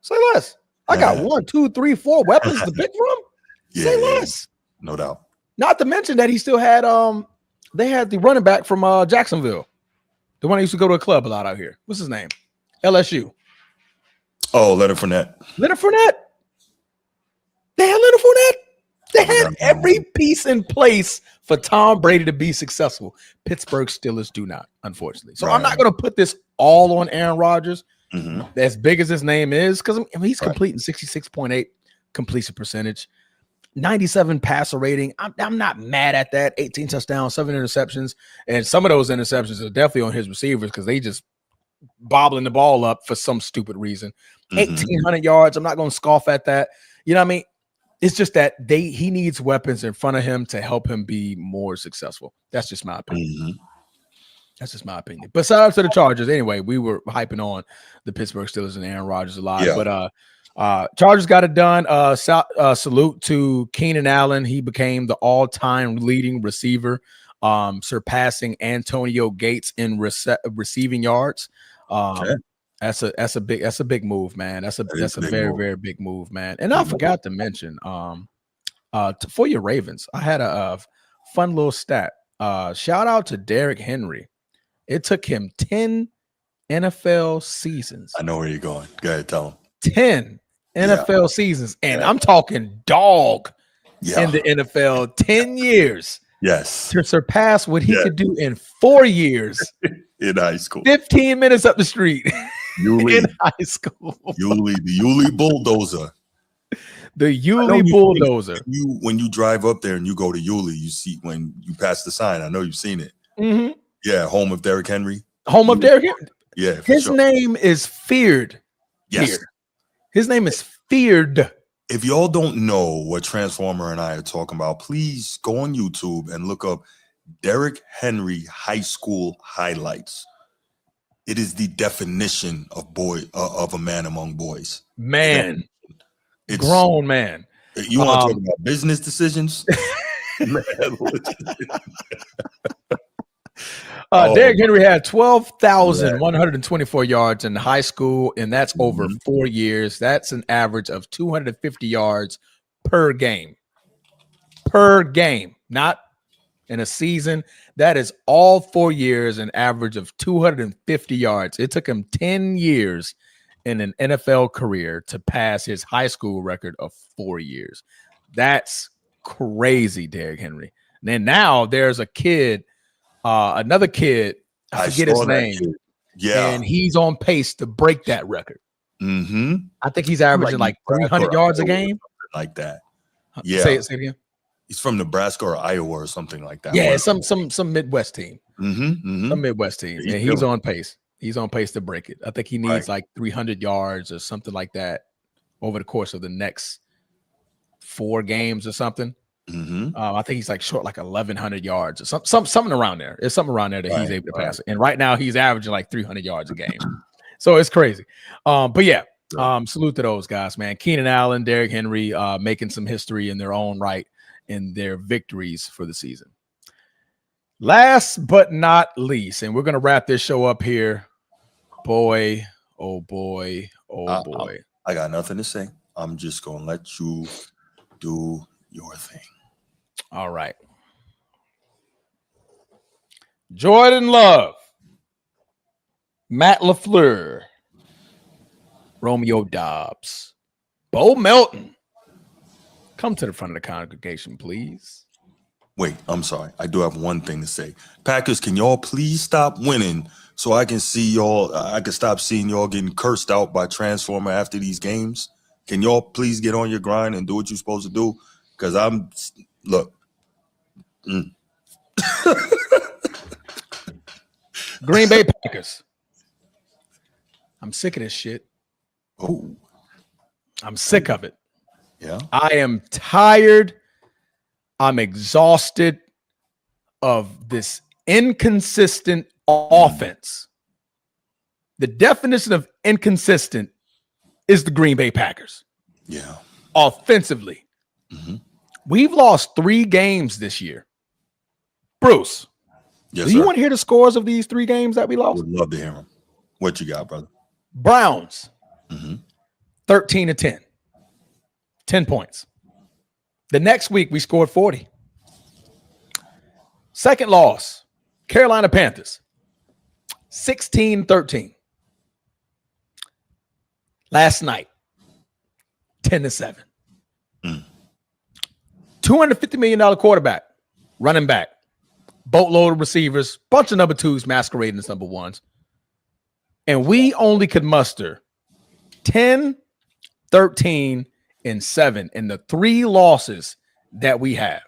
Say less. I got 1, 2, 3, 4 weapons to pick from. Say less. No doubt. Not to mention that he still had they had the running back from Jacksonville, the one that used to go to a club a lot out here. What's his name? LSU. Oh, Leonard Fournette. Leonard Fournette. They had Leonard Fournette. They had every piece in place for Tom Brady to be successful. Pittsburgh Steelers do not, unfortunately. So I'm not going to put this all on Aaron Rodgers, as big as his name is, because he's completing 66.8 completion percentage, 97 passer rating. I'm not mad at that. 18 touchdowns, 7 interceptions, and some of those interceptions are definitely on his receivers because they just bobbling the ball up for some stupid reason. 1,800 yards. I'm not going to scoff at that. You know what I mean? It's just that he needs weapons in front of him to help him be more successful. That's just my opinion. That's just my opinion. But shout out to the Chargers. Anyway, we were hyping on the Pittsburgh Steelers and Aaron Rodgers a lot. Yeah. But Chargers got it done. Salute to Keenan Allen. He became the all-time leading receiver, surpassing Antonio Gates in receiving yards. That's a big move, man. That's a very, very big move, man. And I forgot to mention, for your Ravens, I had a fun little stat. Shout out to Derrick Henry. It took him 10 NFL seasons. I know where you're going. Go ahead, tell him. 10 NFL seasons, and I'm talking dog in the NFL. 10 years. Yes. To surpass what he could do in 4 years in high school. 15 minutes up the street. In high school. The Yulee bulldozer. The Yulee bulldozer. When you drive up there and you go to Yulee, you see when you pass the sign. I know you've seen it. Yeah, home of Derrick Henry. Home of Derrick Henry. Yeah. His name is feared. Yes. Here. His name is feared. If y'all don't know what Transformer and I are talking about, please go on YouTube and look up Derrick Henry high school highlights. It is the definition of a man among boys. Man. It's grown man. You want to talk about business decisions? Man, Derrick Henry had 12,124 yards in high school, and that's over 4 years. That's an average of 250 yards per game. Per game, not in a season. That is all 4 years, an average of 250 yards. It took him 10 years in an NFL career to pass his high school record of 4 years. That's crazy, Derrick Henry. And then now there's a kid, another kid, I forget his name. Yeah. And he's on pace to break that record. I think he's averaging like 300 yards a game. Like that. Yeah. Say it again. He's from Nebraska or Iowa or something like that. Yeah, some Midwest team. Some Midwest team. And he's on pace. He's on pace to break it. I think he needs like 300 yards or something like that over the course of the next 4 games or something. I think he's like short like 1,100 yards or something around there. It's something around there that he's able to pass it. And right now he's averaging like 300 yards a game. So it's crazy. But yeah, salute to those guys, man. Keenan Allen, Derrick Henry, making some history in their own right in their victories for the season. Last but not least, and we're going to wrap this show up here. Boy, oh boy, oh boy. I got nothing to say. I'm just going to let you do your thing. All right. Jordan Love, Matt LaFleur, Romeo Dobbs, Bo Melton. Come to the front of the congregation, please. Wait, I'm sorry. I do have one thing to say. Packers, can y'all please stop winning so I can see y'all? I can stop seeing y'all getting cursed out by Transformer after these games. Can y'all please get on your grind and do what you're supposed to do? Because look. Green Bay Packers. I'm sick of this shit. Oh. I'm sick of it. Yeah. I am tired I'm exhausted of this inconsistent offense. The definition of inconsistent is the Green Bay Packers. Yeah. Offensively. Mm-hmm. We've lost 3 games this year. Bruce, Yes, do you sir. want to hear the scores of these 3 games that we lost? Would love to hear them. What you got, brother? Browns, Mm-hmm. 13-10. 10 points. The next week, we scored 40. Second loss, Carolina Panthers, 16-13. Last night, 10-7. $250 million quarterback, running back, boatload of receivers, bunch of number 2s masquerading as number 1s. And we only could muster 10, 13, and 7 in the 3 losses that we have.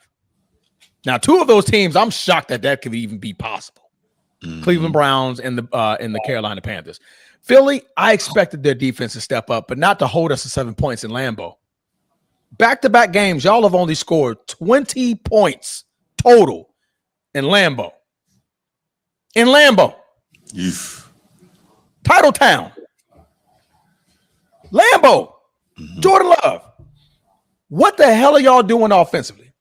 Now, 2 of those teams, I'm shocked that could even be possible. Mm-hmm. Cleveland Browns and the Carolina Panthers. Philly, I expected their defense to step up, but not to hold us to 7 points in Lambeau. Back-to-back games, y'all have only scored 20 points total in Lambeau. In Lambeau. Title Town. Lambeau. Mm-hmm. Jordan Love. What the hell are y'all doing offensively?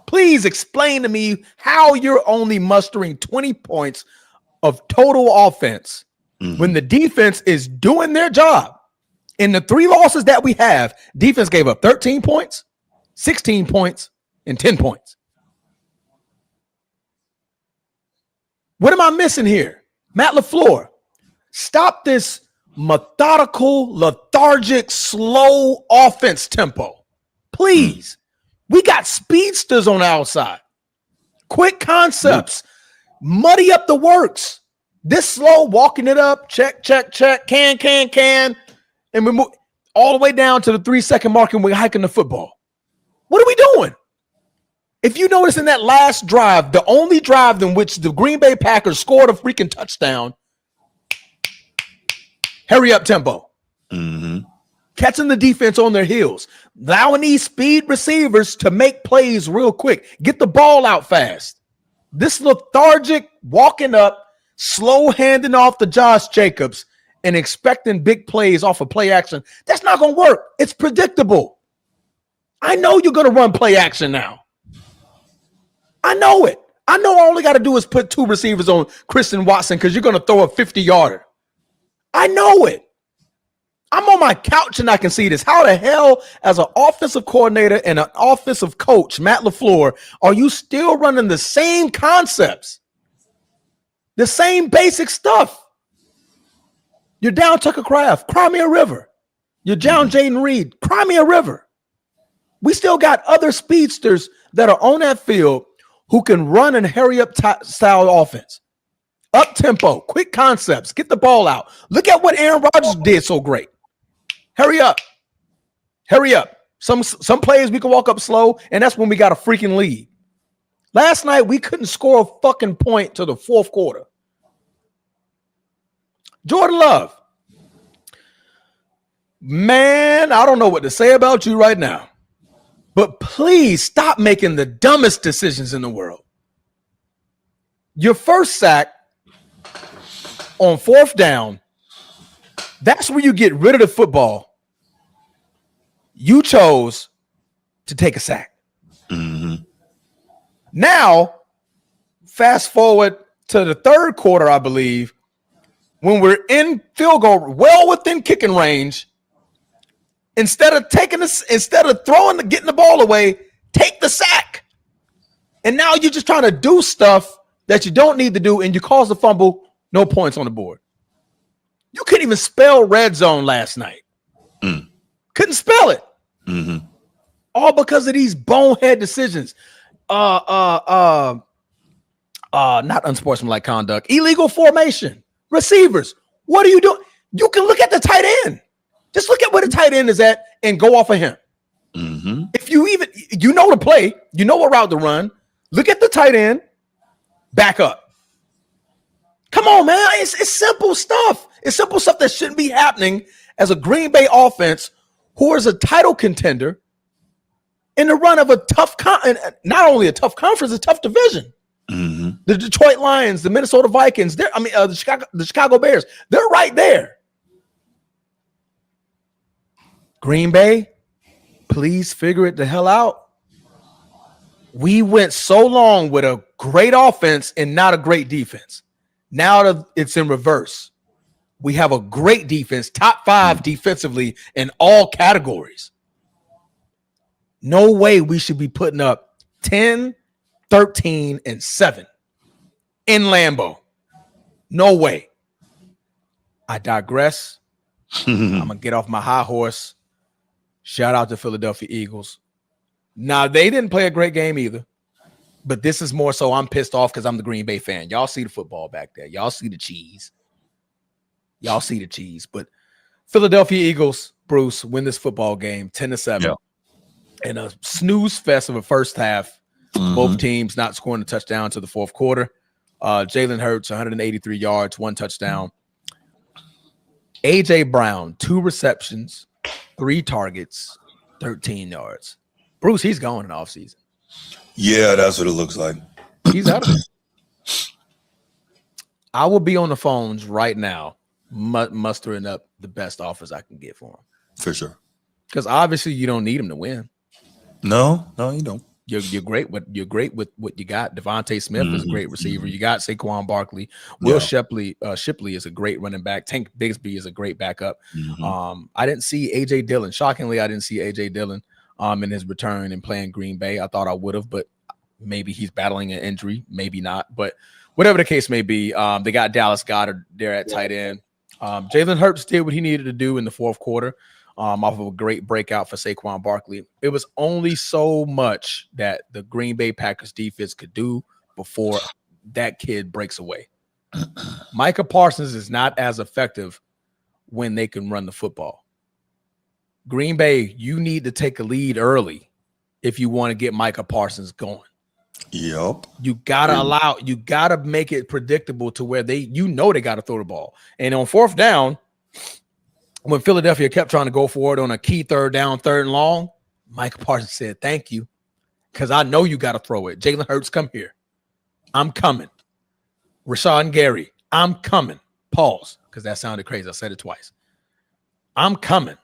Please explain to me how you're only mustering 20 points of total offense when the defense is doing their job. In the 3 losses that we have, defense gave up 13 points, 16 points, and 10 points. What am I missing here? Matt LaFleur, stop this methodical, lethargic, slow offense tempo. Please. We got speedsters on the outside. Quick concepts. Muddy up the works. This slow, walking it up, check, can. And we move all the way down to the 3-second mark and we're hiking the football. What are we doing? If you notice in that last drive, the only drive in which the Green Bay Packers scored a freaking touchdown, hurry up tempo. Mm-hmm. Catching the defense on their heels, allowing these speed receivers to make plays real quick, get the ball out fast. This lethargic walking up, slow handing off to Josh Jacobs and expecting big plays off of play action, that's not going to work. It's predictable. I know you're going to run play action now. I know it. I know all I got to do is put 2 receivers on Christian Watson because you're going to throw a 50-yarder. I know it. I'm on my couch and I can see this. How the hell, as an offensive coordinator and an offensive coach, Matt LaFleur, are you still running the same concepts? The same basic stuff? You're down Tucker Kraft, cry me a river. You're down Jaden Reed, cry me a river. We still got other speedsters that are on that field who can run and hurry up style offense. Up tempo, quick concepts, get the ball out. Look at what Aaron Rodgers did so great. Hurry up. Hurry up. Some players we can walk up slow, and that's when we got a freaking lead. Last night, we couldn't score a fucking point to the 4th quarter. Jordan Love. Man, I don't know what to say about you right now. But please stop making the dumbest decisions in the world. Your first sack on 4th down, that's where you get rid of the football. You chose to take a sack. Mm-hmm. Now, fast forward to the 3rd quarter, I believe, when we're in field goal, well within kicking range, instead of getting the ball away, take the sack. And now you're just trying to do stuff that you don't need to do, and you cause the fumble, no points on the board. You couldn't even spell red zone last night. Couldn't spell it. Mm-hmm. All because of these bonehead decisions. Not unsportsmanlike conduct. Illegal formation. Receivers. What are you doing? You can look at the tight end. Just look at where the tight end is at and go off of him. Mm-hmm. If you know the play, you know what route to run. Look at the tight end. Back up. Come on, man. It's simple stuff. It's simple stuff that shouldn't be happening as a Green Bay offense who is a title contender in the run of a tough not only a tough conference, a tough division. Mm-hmm. The Detroit Lions, the Minnesota Vikings, the Chicago Bears, they're right there. Green Bay, please figure it the hell out. We went so long with a great offense and not a great defense. Now it's in reverse. We have a great defense, top 5 defensively in all categories. No way we should be putting up 10, 13, and 7 in Lambeau. No way. I digress. I'm going to get off my high horse. Shout out to Philadelphia Eagles. Now, they didn't play a great game either, but this is more so I'm pissed off because I'm the Green Bay fan. Y'all see the football back there. Y'all see the cheese. But Philadelphia Eagles, Bruce, win this football game 10-7. Yeah. In a snooze fest of a first half. Both teams not scoring a touchdown to the fourth quarter. Jalen Hurts, 183 yards, 1 touchdown. A.J. Brown, 2 receptions, 3 targets, 13 yards. Bruce, he's going in the offseason. Yeah, that's what it looks like. He's out of there. I will be on the phones right now, mustering up the best offers I can get for him. For sure. Because obviously you don't need him to win. No, you don't. You're great with what you got. Devontae Smith is a great receiver. You got Saquon Barkley. Will Shipley is a great running back. Tank Bigsby is a great backup. I didn't see AJ Dillon. Shockingly, I didn't see AJ Dillon in his return and playing Green Bay. I thought I would have, but maybe he's battling an injury, maybe not. But whatever the case may be, they got Dallas Goedert there at tight end. Jalen Hurts did what he needed to do in the fourth quarter. Off of a great breakout for Saquon Barkley. It was only so much that the Green Bay Packers defense could do before that kid breaks away. Micah Parsons is not as effective when they can run the football. Green Bay, you need to take a lead early if you want to get Micah Parsons going. Yep. You gotta make it predictable to where they got to throw the ball. And on fourth down, when Philadelphia kept trying to go for it on a key third down, 3rd and long, Micah Parsons said, thank you, because I know you got to throw it. Jalen Hurts, come here. I'm coming. Rashawn Gary, I'm coming. Pause, because that sounded crazy. I said it twice. I'm coming.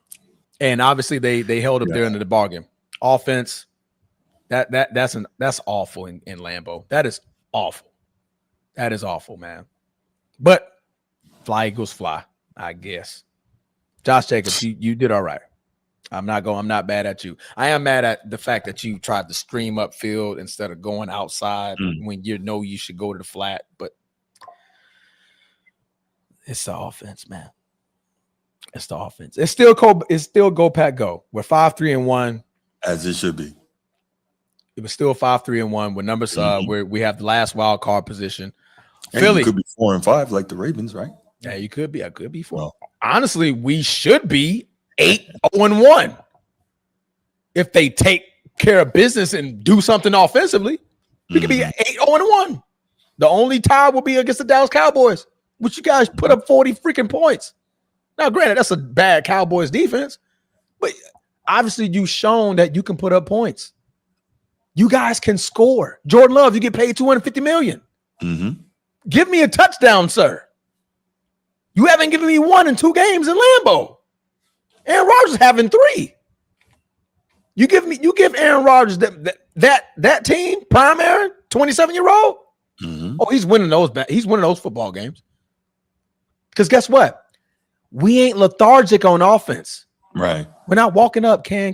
And obviously they held up there into the bargain. Offense, that's awful in Lambeau. That is awful. That is awful, man. But fly Eagles fly, I guess. Josh Jacobs, you did all right. I'm not mad at you. I am mad at the fact that you tried to stream upfield instead of going outside when you know you should go to the flat. But it's the offense, man. It's the offense. It's still go Pack go. We're 5-3-1. As it should be. It was still 5-3-1 with numbers where we have the last wild card position. And Philly you could be 4-5 like the Ravens, right? Yeah, you could be. I could be 4. No. Honestly, we should be 8-1 if they take care of business and do something offensively. We could be 8-1. The only tie will be against the Dallas Cowboys, which you guys put up 40 freaking points. Now, granted, that's a bad Cowboys defense, but obviously you've shown that you can put up points. You guys can score. Jordan Love, you get paid $250 million. Give me a touchdown, sir. You haven't given me 1 in 2 games in Lambeau. Aaron Rodgers is having 3. You give Aaron Rodgers that team, prime Aaron, 27-year-old. Oh, he's winning those football games. Because guess what? We ain't lethargic on offense. Right. We're not walking up, can.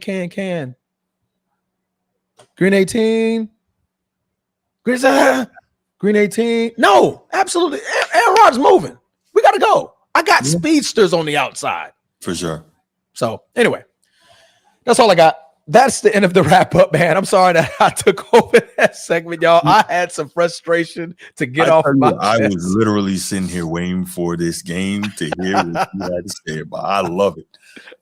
Green 18. Green 18. No, absolutely. Aaron Rodgers moving. We got to go. I got speedsters on the outside. For sure. So anyway, that's all I got. That's the end of the wrap up, man. I'm sorry that I took over that segment, y'all. I had some frustration to get off my chest. I was literally sitting here waiting for this game to hear what you had to say about. I love it.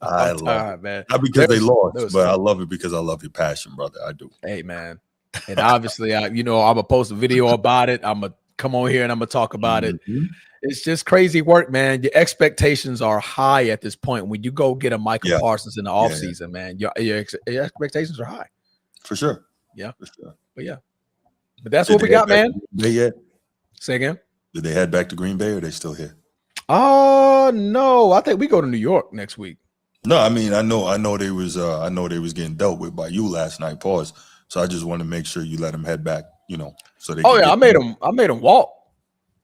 I love it, man. Not because they lost, but I love it because I love your passion, brother. I do. Hey, man. And obviously, I'm gonna post a video about it. I'm gonna come on here and I'm gonna talk about it. It's just crazy work, man. Your expectations are high at this point. When you go get a Michael Parsons in the offseason, man, your expectations are high. For sure. Yeah. For sure. But that's Did what we they head got, back man. to Green Bay yet? Say again. Did they head back to Green Bay or are they still here? No. I think we go to New York next week. No, I mean, I know they was getting dealt with by you last night. Pause. So I just want to make sure you let them head back. So they. Oh can yeah, get I made them walk.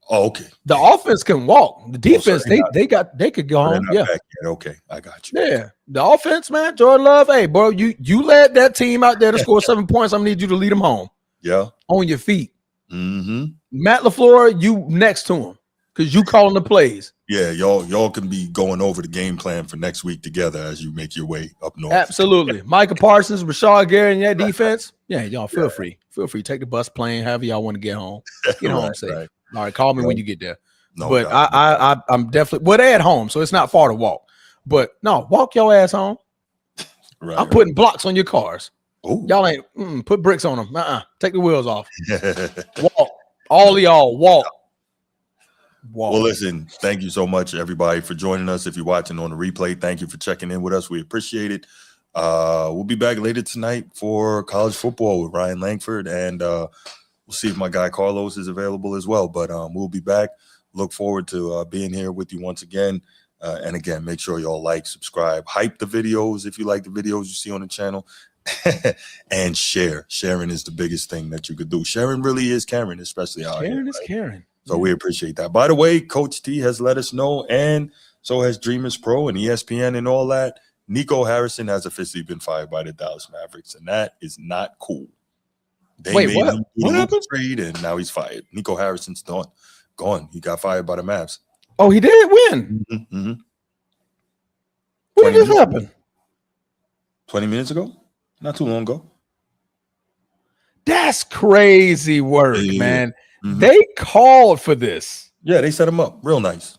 Oh, okay. The offense can walk. The defense, so they could go they're home. not Yeah. back yet. Okay, I got you. Yeah. The offense, man, Jordan Love. Hey, bro, you led that team out there to score 7 points. I'm gonna need you to lead them home. Yeah. On your feet. Mm-hmm. Matt LaFleur, you next to him because you calling the plays. Yeah, y'all can be going over the game plan for next week together as you make your way up north. Absolutely. Micah Parsons, Rashad Gary, and that defense. Yeah, y'all feel free. Feel free. Take the bus plane, however y'all want to get home. Get home safe. Right. All right, call me when you get there. No but doubt. I'm definitely they at home, so it's not far to walk. But no, walk your ass home. Right. I'm putting blocks on your cars. Ooh. Y'all ain't put bricks on them. Take the wheels off. Walk. All of y'all walk. Well, listen, thank you so much, everybody, for joining us. If you're watching on the replay, thank you for checking in with us. We appreciate it. We'll be back later tonight for college football with Ryan Langford, and we'll see if my guy Carlos is available as well. But we'll be back. Look forward to being here with you once again. And again, make sure y'all like, subscribe, hype the videos if you like the videos you see on the channel, and share. Sharing is the biggest thing that you could do. Sharing really is caring, especially out here. Sharing is caring. So we appreciate that. By the way, Coach T has let us know, and so has Dreamers Pro and ESPN and all that. Nico Harrison has officially been fired by the Dallas Mavericks, and that is not cool. They made him do the Luka trade, and now he's fired. Nico Harrison's gone. He got fired by the Mavs. Oh, he did win. Mm-hmm. When did this happen? 20 minutes ago? Not too long ago. That's crazy work, man. Mm-hmm. They called for this. Yeah, they set him up real nice.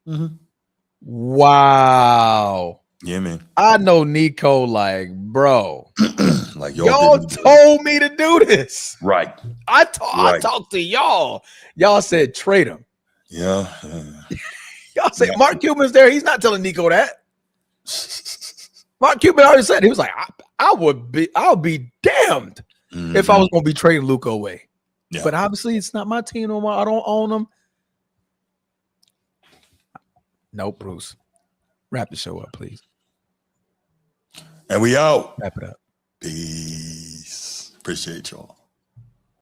Mm-hmm. Wow. Yeah, man. I know Nico, like, bro. Like y'all told me to do this. Right. I talked to y'all. Y'all said trade him. Yeah. Y'all said Mark Cuban's there. He's not telling Nico that. Mark Cuban already said, he was like, I'll be damned if I was going to be trading Luka away. Yeah. But obviously it's not my team no more. I don't own them. Nope, Bruce. Wrap the show up, please. And we out. Wrap it up. Peace. Appreciate y'all.